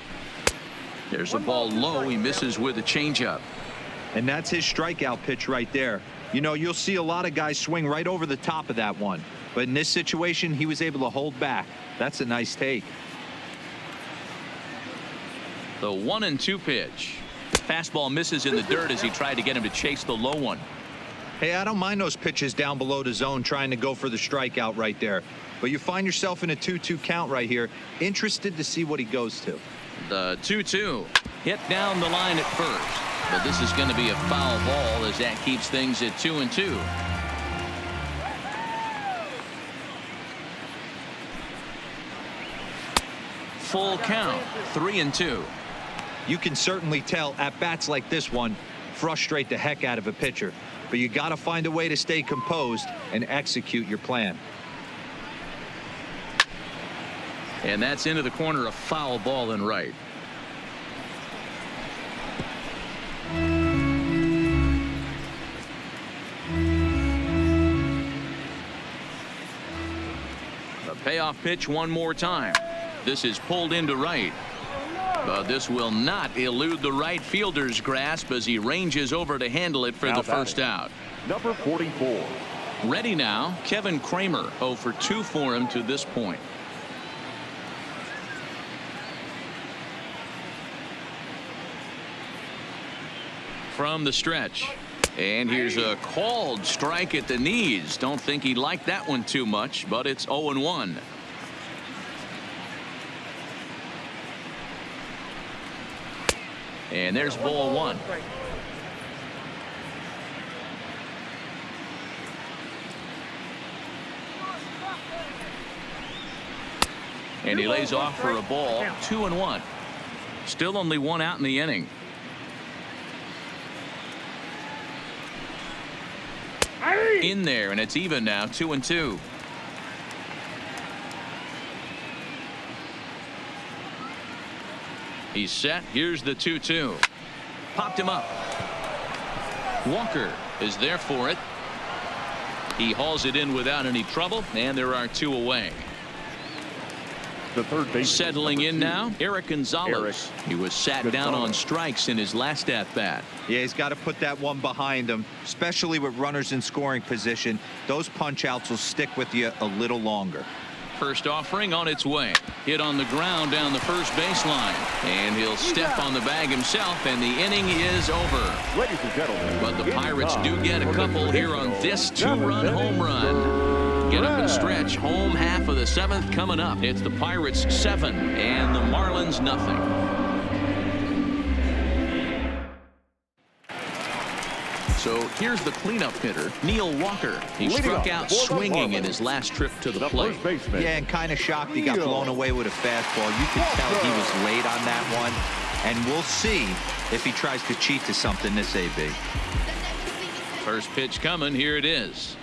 There's a ball low. He misses with a changeup. And that's his strikeout pitch right there. You know, you'll see a lot of guys swing right over the top of that one. But in this situation, he was able to hold back. That's a nice take. The 1-2 pitch. Fastball misses in the dirt as he tried to get him to chase the low one. Hey, I don't mind those pitches down below the zone trying to go for the strikeout right there. But you find yourself in a 2-2 count right here. Interested to see what he goes to. The 2-2 hit down the line at first. But this is going to be a foul ball as that keeps things at 2-2. Full count, 3-2. You can certainly tell at bats like this one frustrate the heck out of a pitcher. But you got to find a way to stay composed and execute your plan. And that's into the corner, a foul ball and right. The payoff pitch one more time. This is pulled into right. But this will not elude the right fielder's grasp as he ranges over to handle it for the first out. Number 44. Ready now, Kevin Kramer. 0 for 2 for him to this point. From the stretch. And here's a called strike at the knees. Don't think he liked that one too much, but it's 0-1. And there's ball one. And he lays off for a ball. 2-1. Still only one out in the inning. In there, and it's even now, 2-2. He's set. Here's the 2-2. Popped him up. Walker is there for it. He hauls it in without any trouble, and there are 2 away. The third base. Settling in now, Eric Gonzalez. He was sat down on strikes in his last at bat. Yeah, he's got to put that one behind him, especially with runners in scoring position. Those punch outs will stick with you a little longer. First offering on its way. Hit on the ground down the first baseline. And he'll step on the bag himself, and the inning is over. Ladies and gentlemen. But the Pirates do get a couple here on this 2-run home run. Get up and stretch. Home half of the 7th coming up. It's the Pirates 7 and the Marlins nothing. So here's the cleanup hitter, Neil Walker. He struck out swinging in his last trip to the plate. Yeah, and kind of shocked he got blown away with a fastball. You could tell he was late on that one. And we'll see if he tries to cheat to something this AB. First pitch coming. Here it is.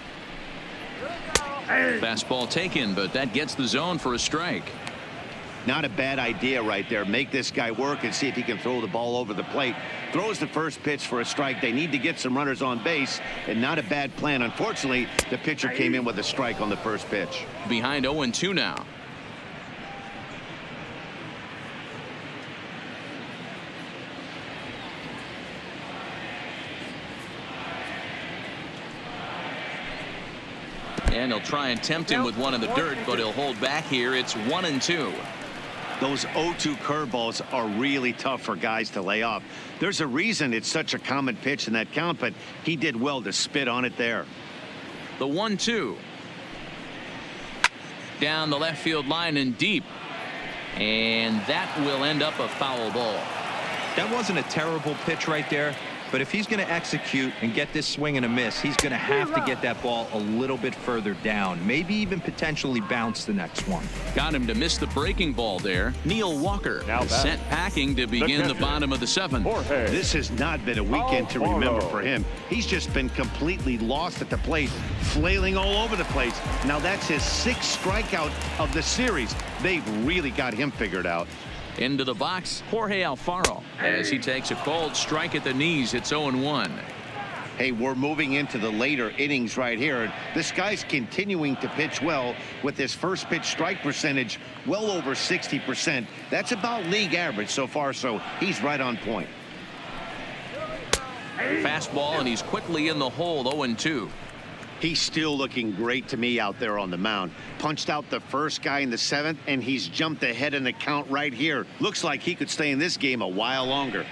Fastball taken, but that gets the zone for a strike. Not a bad idea right there. Make this guy work and see if he can throw the ball over the plate. Throws the first pitch for a strike. They need to get some runners on base, and not a bad plan. Unfortunately, the pitcher came in with a strike on the first pitch. Behind 0-2 now. And he'll try and tempt him with one in the dirt, but he'll hold back here. It's 1-2. Those 0-2 curveballs are really tough for guys to lay off. There's a reason it's such a common pitch in that count, but he did well to spit on it there. The 1-2. Down the left field line and deep. And that will end up a foul ball. That wasn't a terrible pitch right there. But if he's going to execute and get this swing and a miss, he's going to have to get that ball a little bit further down, maybe even potentially bounce the next one. Got him to miss the breaking ball there. Neil Walker is sent packing to begin the bottom of the 7th. This has not been a weekend to remember for him. He's just been completely lost at the plate, flailing all over the place. Now that's his 6th strikeout of the series. They've really got him figured out. Into the box, Jorge Alfaro, as he takes a cold strike at the knees. It's 0-1. Hey, we're moving into the later innings right here. This guy's continuing to pitch well with his first pitch strike percentage well over 60%. That's about league average so far, so he's right on point. Fastball, and he's quickly in the hole. 0-2. He's still looking great to me out there on the mound. Punched out the first guy in the 7th, and he's jumped ahead in the count right here. Looks like he could stay in this game a while longer.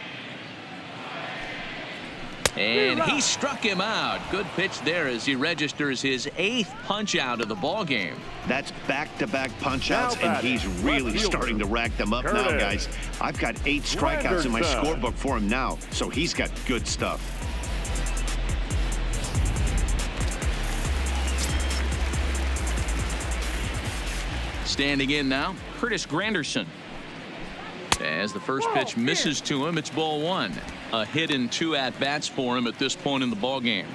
And he struck him out. Good pitch there as he registers his 8th punch out of the ball game. That's back-to-back punch outs, and he's really starting to rack them up now, guys. I've got 8 strikeouts in my scorebook for him now, so he's got good stuff. Standing in now, Curtis Granderson. As the first pitch misses to him, it's ball 1. A hit in 2 at-bats for him at this point in the ball game.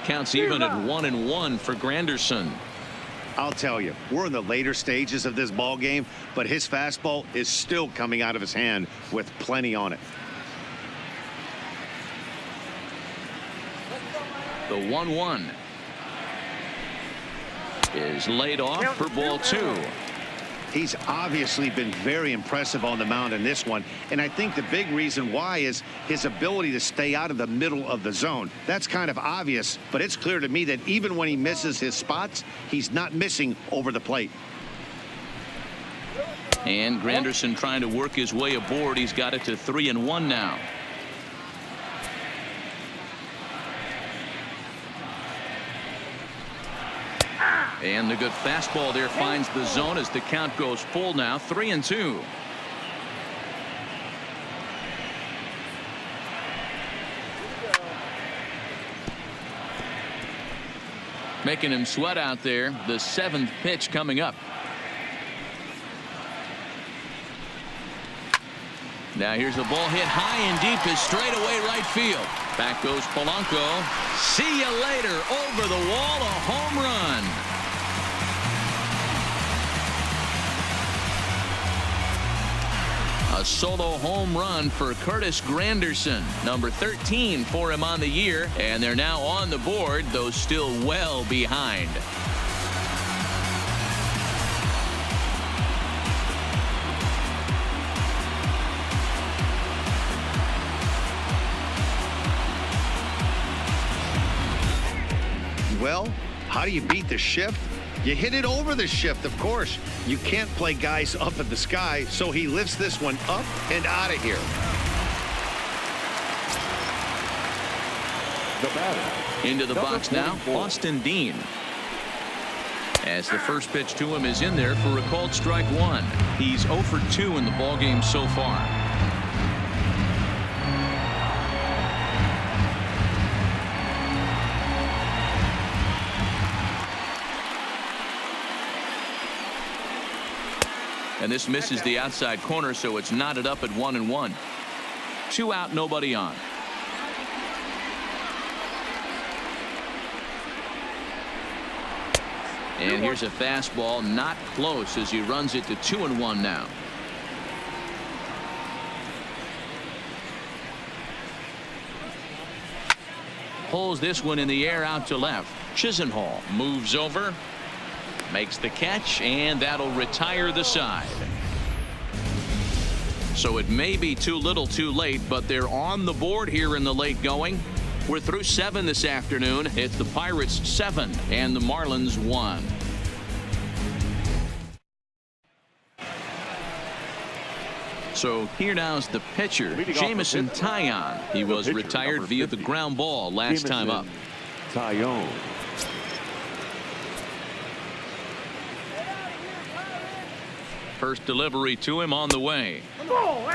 Counts even at 1-1 for Granderson. I'll tell you, we're in the later stages of this ball game, but his fastball is still coming out of his hand with plenty on it. The 1-1 is laid off for ball 2. He's obviously been very impressive on the mound in this one, and I think the big reason why is his ability to stay out of the middle of the zone. That's kind of obvious, but it's clear to me that even when he misses his spots, he's not missing over the plate. And Granderson trying to work his way aboard. He's got it to 3-1 now. And the good fastball there finds the zone as the count goes full now. 3-2. Making him sweat out there. The 7th pitch coming up. Now here's the ball hit high and deep is straightaway right field. Back goes Polanco. See you later. Over the wall, a home run. A solo home run for Curtis Granderson, number 13 for him on the year, and they're now on the board, though still well behind. Well, how do you beat the shift? You hit it over the shift, of course. You can't play guys up at the sky, so he lifts this one up and out of here. The batter. Into the box now, Austin Dean. As the first pitch to him is in there for a called strike one. He's 0 for 2 in the ballgame so far. And this misses the outside corner, so it's knotted up at 1-1. 2 out, nobody on. And here's a fastball, not close, as he runs it to 2-1 now. Pulls this one in the air out to left. Chisenhall moves over, makes the catch, and that'll retire the side. So it may be too little too late, but they're on the board here in the late going. We're through 7 this afternoon. It's the Pirates 7 and the Marlins 1. So here now's the pitcher, Jameson Taillon. He was retired via the ground ball last time up. Taillon. First delivery to him on the way.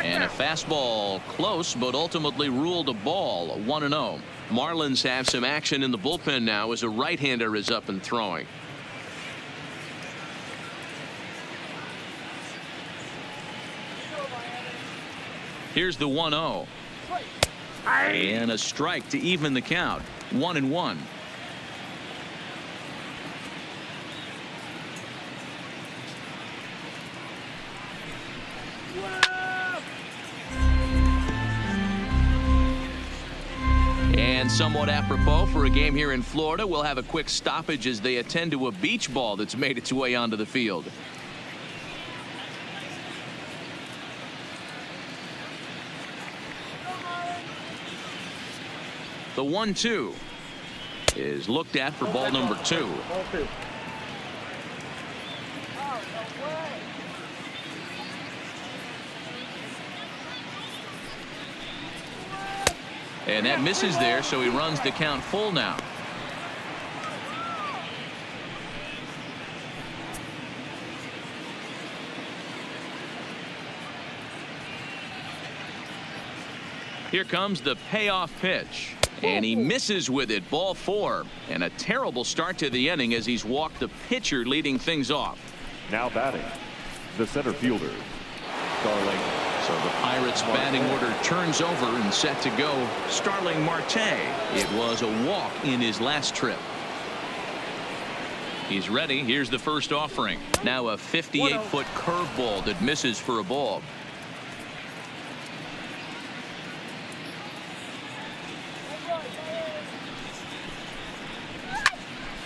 And a fastball close, but ultimately ruled a ball. 1-0. Marlins have some action in the bullpen now as a right-hander is up and throwing. Here's the 1-0. And a strike to even the count. 1-1. And somewhat apropos for a game here in Florida, we'll have a quick stoppage as they attend to a beach ball that's made its way onto the field. The 1-2 is looked at for ball number 2. And that misses there, so he runs the count full now. Here comes the payoff pitch. And he misses with it. Ball 4. And a terrible start to the inning as he's walked the pitcher leading things off. Now batting, the center fielder, Starling. So the Pirates batting order turns over and set to go. Starling Marte. It was a walk in his last trip. He's ready. Here's the first offering. Now a 58-foot curveball that misses for a ball.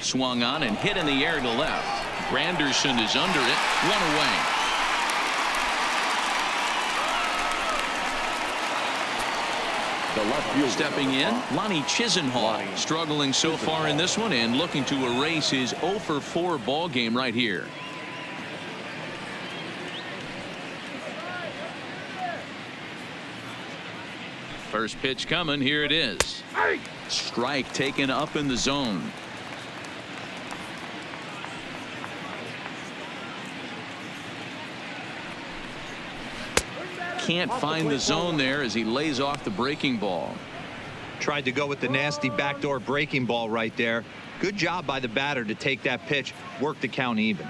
Swung on and hit in the air to left. Granderson is under it. 1 away. The left fielder. Stepping in, Lonnie Chisenhall, struggling so far in this one and looking to erase his 0 for 4 ball game right here. First pitch coming. Here it is. Strike taken up in the zone. Can't find the zone there as he lays off the breaking ball. Tried to go with the nasty backdoor breaking ball right there. Good job by the batter to take that pitch, work the count even.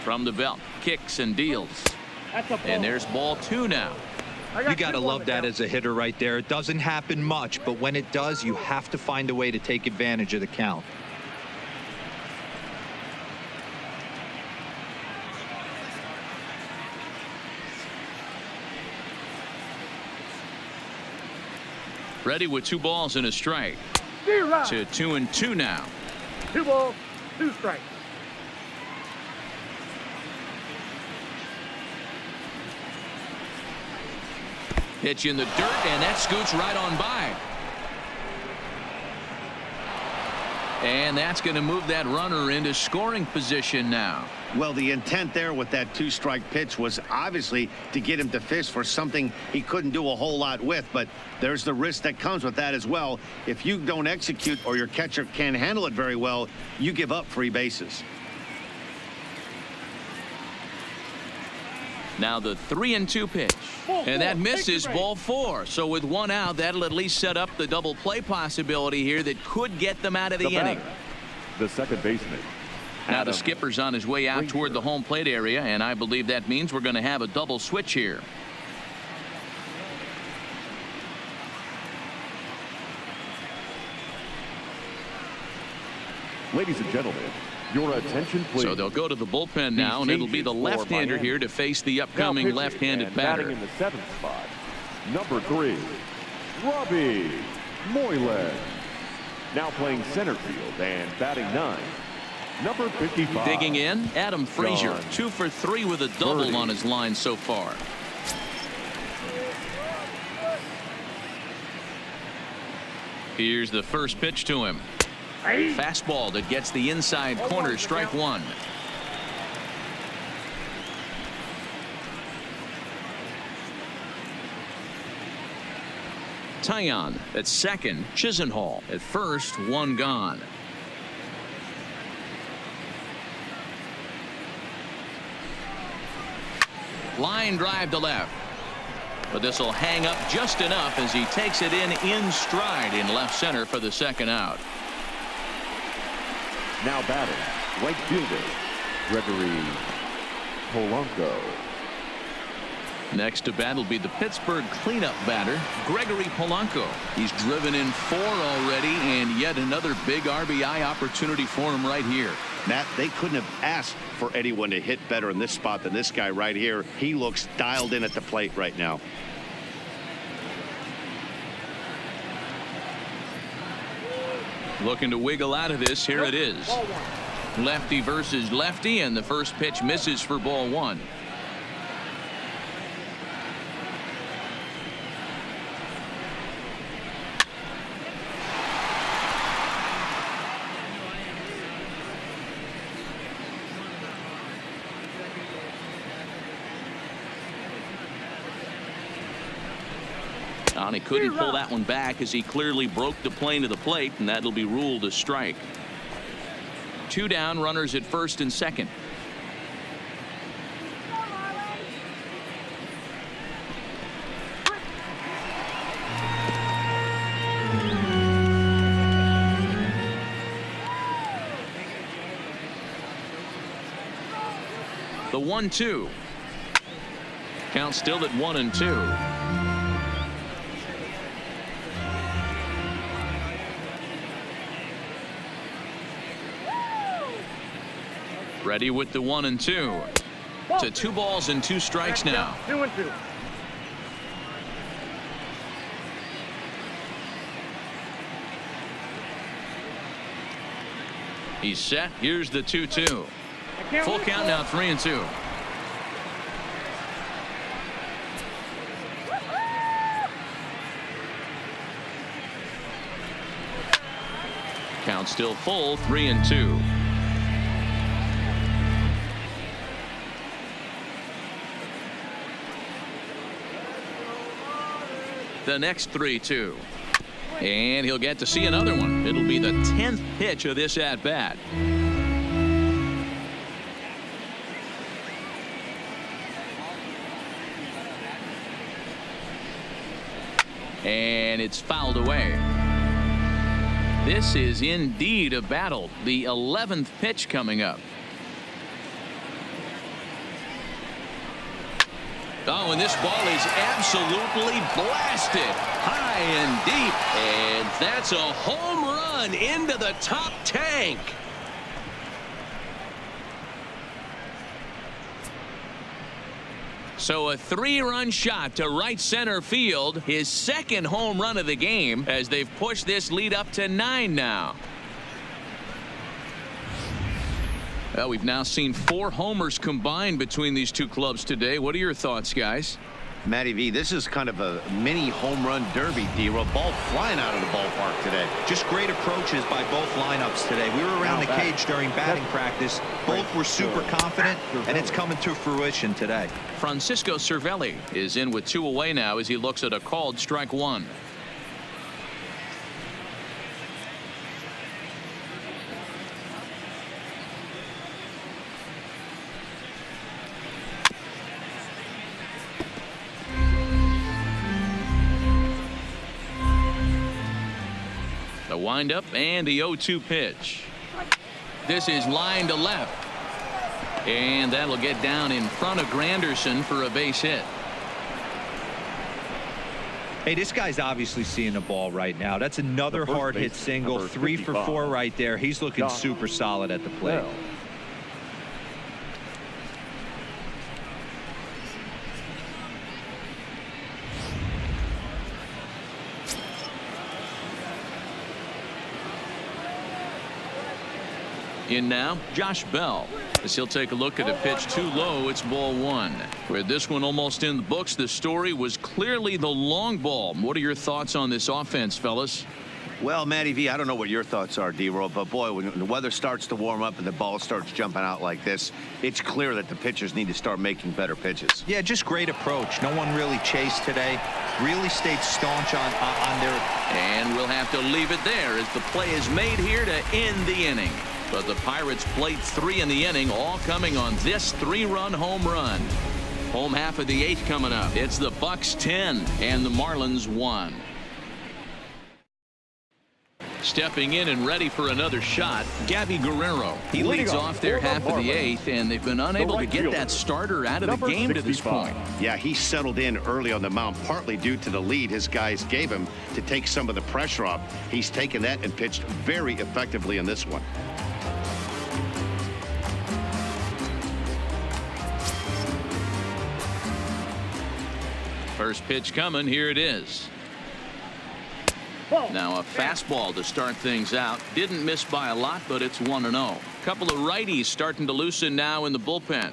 From the belt, kicks and deals. And there's ball 2 now. You got to love that as a hitter right there. It doesn't happen much, but when it does, you have to find a way to take advantage of the count. Ready with 2 balls and a strike. To 2-2 now. 2 balls, 2 strikes. Pitch in the dirt, and that scoots right on by. And that's going to move that runner into scoring position now. Well, the intent there with that 2-strike pitch was obviously to get him to fish for something he couldn't do a whole lot with, but there's the risk that comes with that as well. If you don't execute or your catcher can't handle it very well, you give up 3 bases. Now the 3-2 pitch, and that misses, ball 4. So with 1 out, that'll at least set up the double play possibility here that could get them out of the inning. The second baseman. Now the skipper's on his way out toward the home plate area, and I believe that means we're going to have a double switch here. Ladies and gentlemen, your attention, please. So they'll go to the bullpen now, and it'll be the left-hander here to face the upcoming left-handed batter. In the 7th spot, number 3, Robbie Moylan. Now playing center field and batting 9, number 55. Digging in, Adam Frazier, 2 for 3 with a double on his line so far. Here's the first pitch to him. Fastball that gets the inside corner, strike 1. Taillon at second, Chisenhall at first, 1 gone. Line drive to left. But this will hang up just enough as he takes it in stride in left center for the 2nd out. Now batting, right fielder, Gregory Polanco. Next to bat will be the Pittsburgh cleanup batter, Gregory Polanco. He's driven in 4 already, and yet another big RBI opportunity for him right here. Matt, they couldn't have asked for anyone to hit better in this spot than this guy right here. He looks dialed in at the plate right now. Looking to wiggle out of this. Here it is. Lefty versus lefty, and the first pitch misses for ball 1. And he couldn't pull that one back as he clearly broke the plane to the plate, and that'll be ruled a strike. 2 down, runners at first and second. The 1-2. Count still at 1-2. Ready with the 1-2. To 2 balls and 2 strikes now. 2-2. He's set. Here's the 2-2. Full count now, 3-2. Count still full, 3-2. The next 3-2. And he'll get to see another one. It'll be the 10th pitch of this at bat. And it's fouled away. This is indeed a battle. The 11th pitch coming up. Oh, and this ball is absolutely blasted high and deep, and that's a home run into the top tank. So a 3-run shot to right center field, his 2nd home run of the game, as they've pushed this lead up to 9 now. Well, we've now seen 4 homers combined between these 2 clubs today. What are your thoughts, guys? Matty V, this is kind of a mini home run derby, D-Roll. Ball flying out of the ballpark today. Just great approaches by both lineups today. We were around the cage during batting practice. Both were super confident, and it's coming to fruition today. Francisco Cervelli is in with 2 away now as he looks at a called strike 1. The windup and the 0-2 pitch. This is line to left. And that'll get down in front of Granderson for a base hit. Hey, this guy's obviously seeing the ball right now. That's another hard hit single. 3 for 4 right there. He's looking super solid at the plate. In now, Josh Bell. As he'll take a look at a pitch too low, it's ball 1. With this one almost in the books, the story was clearly the long ball. What are your thoughts on this offense, fellas? Well, Matty V, I don't know what your thoughts are, D-Roll, but boy, when the weather starts to warm up and the ball starts jumping out like this, it's clear that the pitchers need to start making better pitches. Yeah, just great approach. No one really chased today. Really stayed staunch on their... And we'll have to leave it there as the play is made here to end the inning. But the Pirates played 3 in the inning, all coming on this 3-run home run. Home half of the 8th coming up. It's the Bucks 10 and the Marlins 1. Stepping in and ready for another shot, Gabby Guerrero. He leads off their half of the 8th, and they've been unable to get that starter out of the game to this point. Yeah, he settled in early on the mound, partly due to the lead his guys gave him to take some of the pressure off. He's taken that and pitched very effectively in this one. First pitch coming. Here it is. Now a fastball to start things out. Didn't miss by a lot, but it's 1-0. Couple of righties starting to loosen now in the bullpen.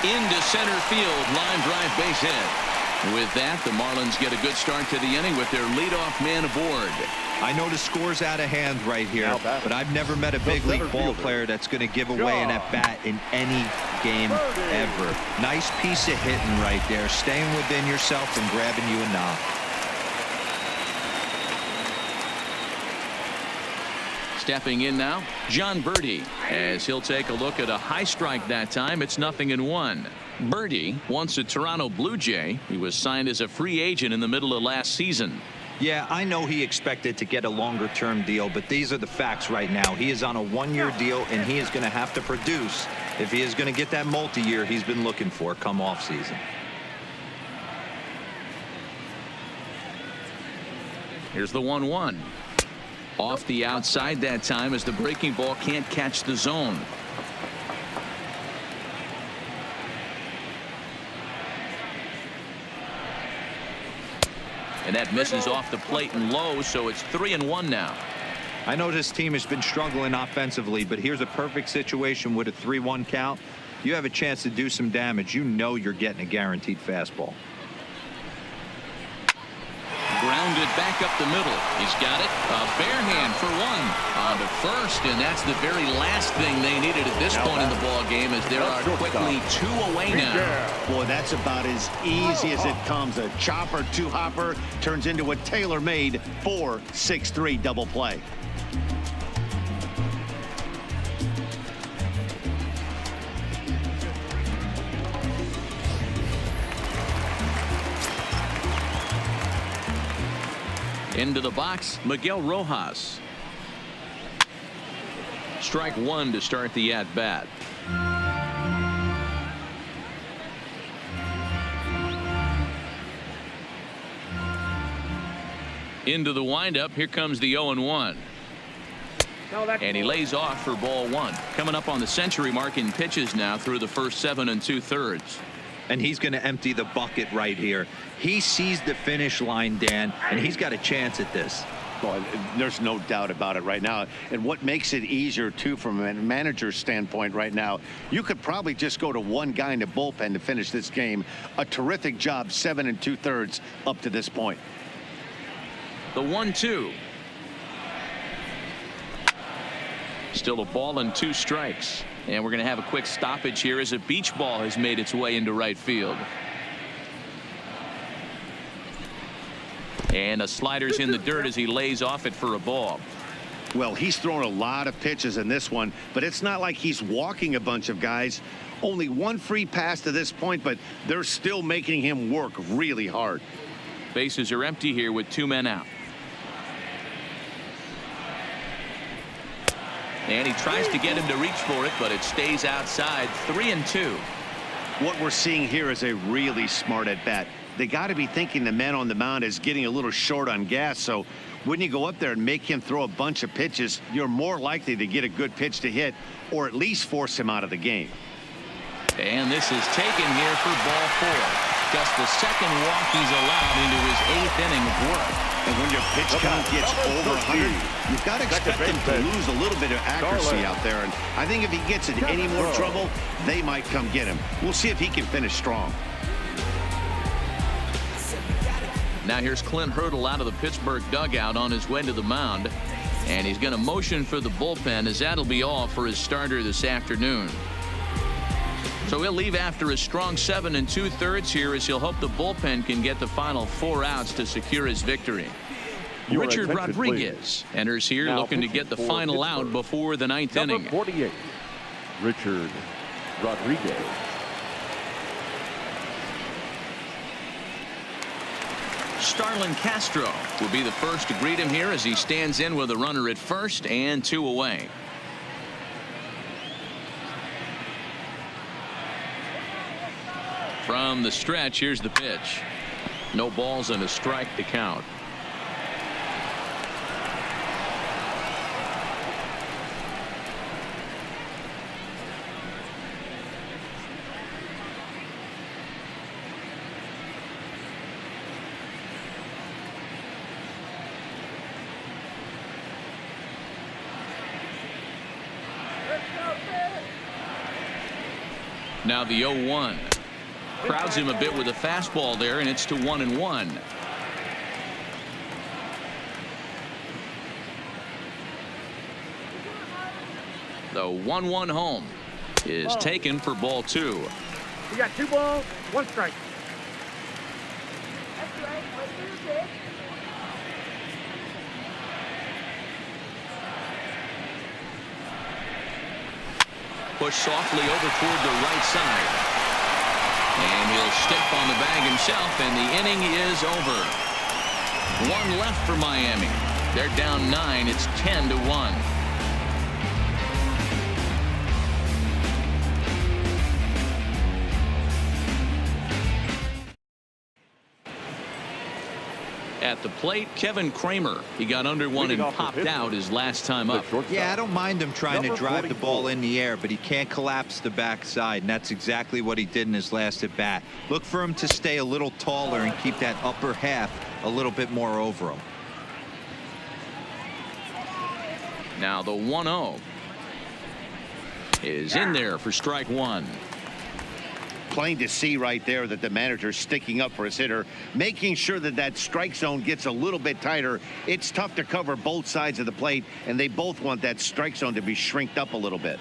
Into center field, line drive, base hit. With that, the Marlins get a good start to the inning with their leadoff man aboard. I know the score's out of hand right here, but I've never met a big league ball player that's going to give away an at-bat in any game ever. Nice piece of hitting right there, staying within yourself and grabbing you a knock. Stepping in now, John Birdie, as he'll take a look at a high strike that time. It's 0-1. Birdie, once a Toronto Blue Jay, he was signed as a free agent in the middle of last season. Yeah, I know he expected to get a longer-term deal, but these are the facts right now. He is on a 1-year deal, and he is going to have to produce if he is going to get that multi-year he's been looking for come off-season. Here's the 1-1. Off the outside that time as the breaking ball can't catch the zone. And that misses off the plate and low, so it's 3-1 now. I know this team has been struggling offensively, but here's a perfect situation with a 3-1 count. You have a chance to do some damage. You know you're getting a guaranteed fastball. Grounded back up the middle. He's got it. A bare hand for 1 on to first, and that's the very last thing they needed at this point in the ball game, as there are quickly 2 away now. Boy, that's about as easy as it comes. A chopper 2-hopper turns into a tailor-made 4-6-3 double play. Into the box, Miguel Rojas. Strike 1 to start the at-bat. Into the windup. Here comes the 0-1. And he lays off for ball 1. Coming up on the century mark in pitches now through the first 7 2/3. And he's going to empty the bucket right here. He sees the finish line, Dan, and he's got a chance at this. Well, there's no doubt about it right now. And what makes it easier, too, from a manager's standpoint right now, you could probably just go to one guy in the bullpen to finish this game. A terrific job, 7 2/3 up to this point. The 1-2. Still a ball and 2 strikes. And we're going to have a quick stoppage here as a beach ball has made its way into right field. And a slider's in the dirt as he lays off it for a ball. Well, he's thrown a lot of pitches in this one, but it's not like he's walking a bunch of guys. Only one free pass to this point, but they're still making him work really hard. Bases are empty here with 2 men out. And he tries to get him to reach for it, but it stays outside. 3-2. What we're seeing here is a really smart at bat. They got to be thinking the man on the mound is getting a little short on gas. So when you go up there and make him throw a bunch of pitches, you're more likely to get a good pitch to hit or at least force him out of the game. And this is taken here for ball 4. Just the second walk he's allowed into his 8th inning of work. And when your pitch count gets over 100, you've got to expect him to lose a little bit of accuracy out there. And I think if he gets in any more trouble, they might come get him. We'll see if he can finish strong. Now here's Clint Hurdle out of the Pittsburgh dugout on his way to the mound. And he's going to motion for the bullpen, as that'll be all for his starter this afternoon. So he'll leave after a strong 7 2/3 here, as he'll hope the bullpen can get the final 4 outs to secure his victory. Richard Rodriguez enters here looking to get the final out before the 9th inning. Number 48, Richard Rodriguez. Starlin Castro will be the first to greet him here as he stands in with a runner at first and 2 away. From the stretch, here's the pitch. No balls and a strike to count. Now the 0-1. Crowds him a bit with a fastball there, and it's to 1-1. The 1-1 home is taken for ball 2. You got 2 balls, 1 strike. Pushed softly over toward the right side. And he'll stick on the bag himself, and the inning is over. 1 left for Miami. They're down 9. It's 10-1. At the plate, Kevin Kramer. He got under one and popped out his last time up. Yeah, I don't mind him trying to drive the ball in the air, but he can't collapse the backside, and that's exactly what he did in his last at bat. Look for him to stay a little taller and keep that upper half a little bit more over him. Now the 1-0 is in there for strike 1. Plain to see right there that the manager's sticking up for his hitter, making sure that that strike zone gets a little bit tighter. It's tough to cover both sides of the plate, and they both want that strike zone to be shrinked up a little bit.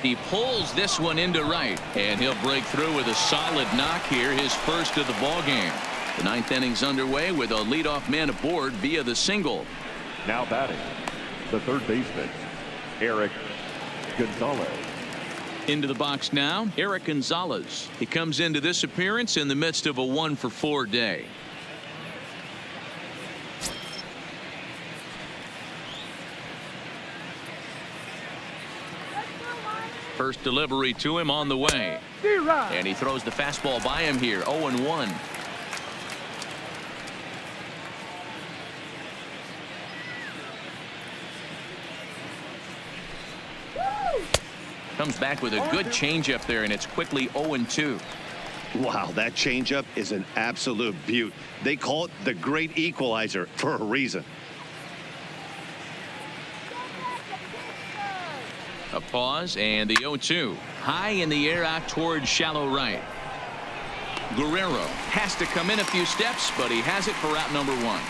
He pulls this one into right, and he'll break through with a solid knock here, his first of the ball game. The 9th inning's underway with a leadoff man aboard via the single. Now batting, the third baseman, Eric Gonzalez. Into the box now, Eric Gonzalez. He comes into this appearance in the midst of a 1-for-4 day. First delivery to him on the way. And he throws the fastball by him here. 0-1. Comes back with a good changeup there, and it's quickly 0-2. Wow, that changeup is an absolute beaut. They call it the great equalizer for a reason. A pause and the 0-2. High in the air out towards shallow right. Guerrero has to come in a few steps, but he has it for out number 1.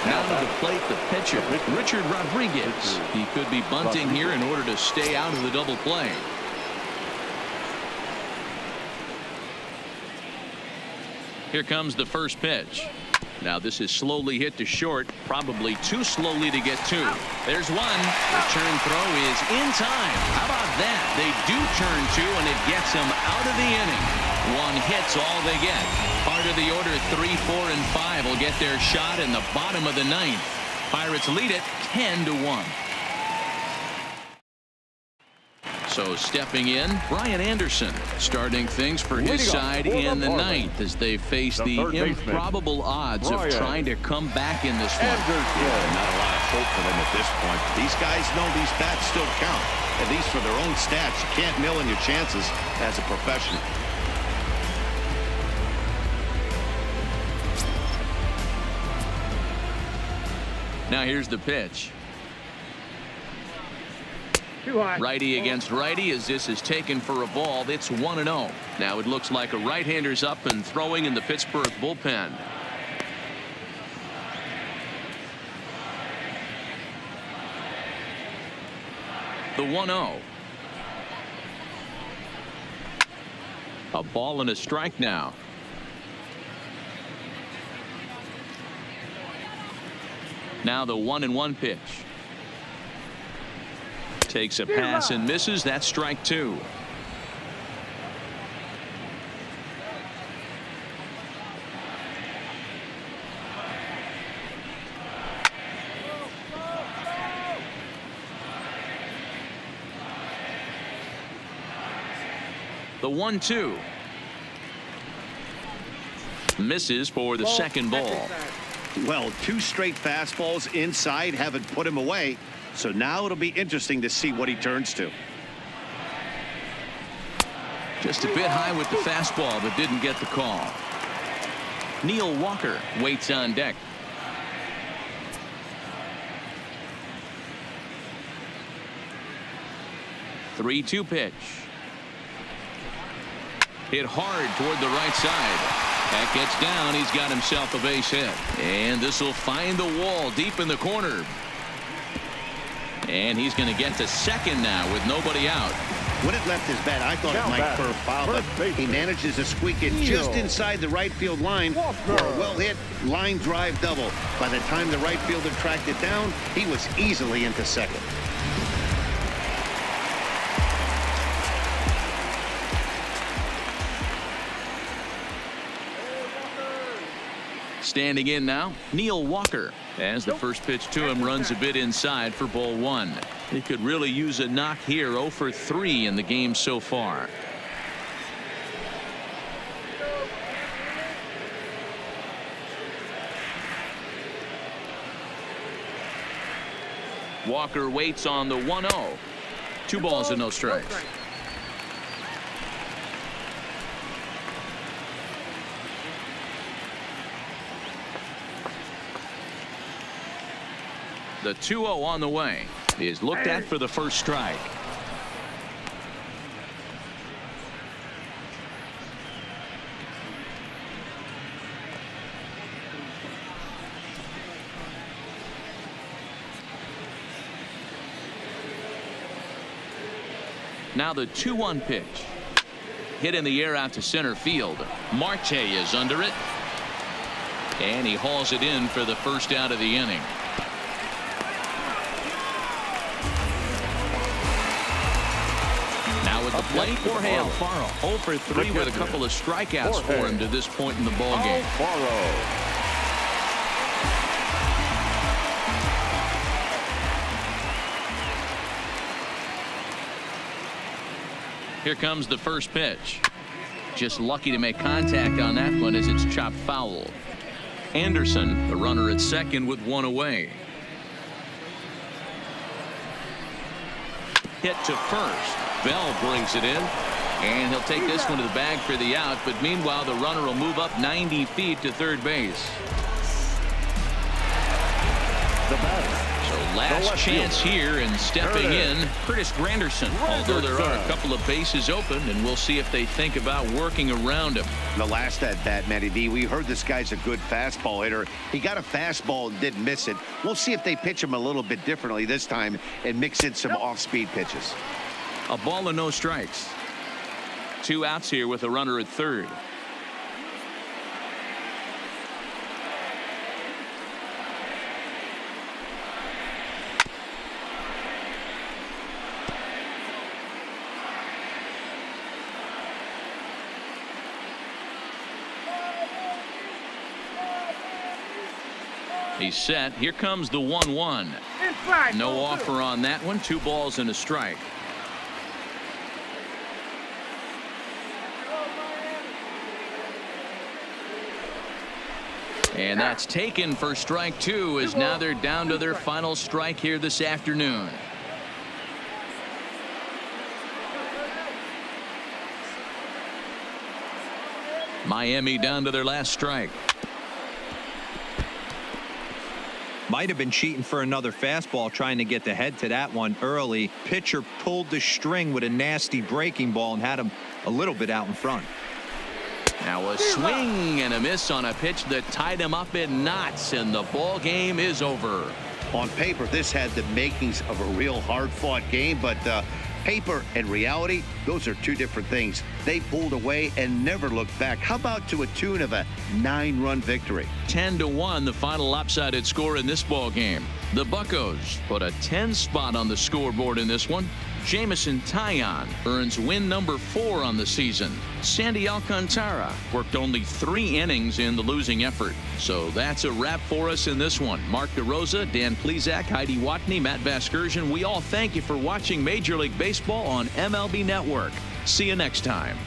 Now to the plate, the pitcher, Richard Rodriguez. He could be bunting here in order to stay out of the double play. Here comes the first pitch. Now this is slowly hit to short, probably too slowly to get to. There's one. The turn throw is in time. How about that? They do turn two, and it gets them out of the inning. One hit's all they get. Part of the order 3, 4, and 5 will get their shot in the bottom of the 9th. Pirates lead it 10-1. So stepping in, Brian Anderson starting things for his side in the 9th as they face the improbable odds of trying to come back in this one. Yeah, not a lot of hope for them at this point. These guys know these bats still count, at least for their own stats. You can't mill in your chances as a professional. Now here's the pitch. Too high. Righty against righty as this is taken for a ball. It's 1-0. Now it looks like a right-hander's up and throwing in the Pittsburgh bullpen. The 1-0. A ball and a strike now. Now the 1-1 pitch. Takes a pass and misses. That's strike 2. The 1-2. Misses for the second ball. Well, 2 straight fastballs inside haven't put him away. So now it'll be interesting to see what he turns to. Just a bit high with the fastball, but didn't get the call. Neil Walker waits on deck. The 3-2 pitch. Hit hard toward the right side. That gets down. He's got himself a base hit. And this will find the wall deep in the corner. And he's going to get to second now with nobody out. When it left his bat, I thought it might curve foul, but he manages to squeak it just inside the right field line for a well-hit line drive double. By the time the right fielder tracked it down, he was easily into second. Standing in now, Neil Walker, as the first pitch to him runs a bit inside for ball 1. He could really use a knock here. 0 for 3 in the game so far. Walker waits on the 1-0. 2 balls and no strikes. The 2-0 on the way is looked at for the first strike. Now the 2-1 pitch. Hit in the air out to center field. Marte is under it. And he hauls it in for the first out of the inning. Now with the plate, Jorge Alfaro. 0 for 3 with a couple of strikeouts for him to this point in the ballgame. Here comes the first pitch. Just lucky to make contact on that one as it's chopped foul. Anderson, the runner at second with 1 away. hit to first. Bell brings it in, and he'll take this one to the bag for the out. But meanwhile, the runner will move up 90 feet to third base. The batter. So last chance here, and stepping in, Curtis Granderson. Although there are a couple of bases open, and we'll see if they think about working around him. The last at bat, Matty V, we heard this guy's a good fastball hitter. He got a fastball and didn't miss it. We'll see if they pitch him a little bit differently this time and mix in some off-speed pitches. A ball and no strikes. 2 outs here with a runner at third. He's set. Here comes the 1-1. No offer on that one. 2 balls and a strike. And that's taken for strike 2, as now they're down to their final strike here this afternoon. Miami down to their last strike. Might have been cheating for another fastball, trying to get the head to that one early. Pitcher pulled the string with a nasty breaking ball and had him a little bit out in front. Now a swing and a miss on a pitch that tied him up in knots, and the ball game is over. On paper, this had the makings of a real hard-fought game, but paper and reality, those are two different things. They pulled away and never looked back. How about to a tune of a 9-run victory? 10-1, the final lopsided score in this ball game. The Buccos put a 10 spot on the scoreboard in this one. Jamison Taillon earns win number 4 on the season. Sandy Alcantara worked only 3 innings in the losing effort. So that's a wrap for us in this one. Mark DeRosa, Dan Plesac, Heidi Watney, Matt Vasgersian. We all thank you for watching Major League Baseball on MLB Network. See you next time.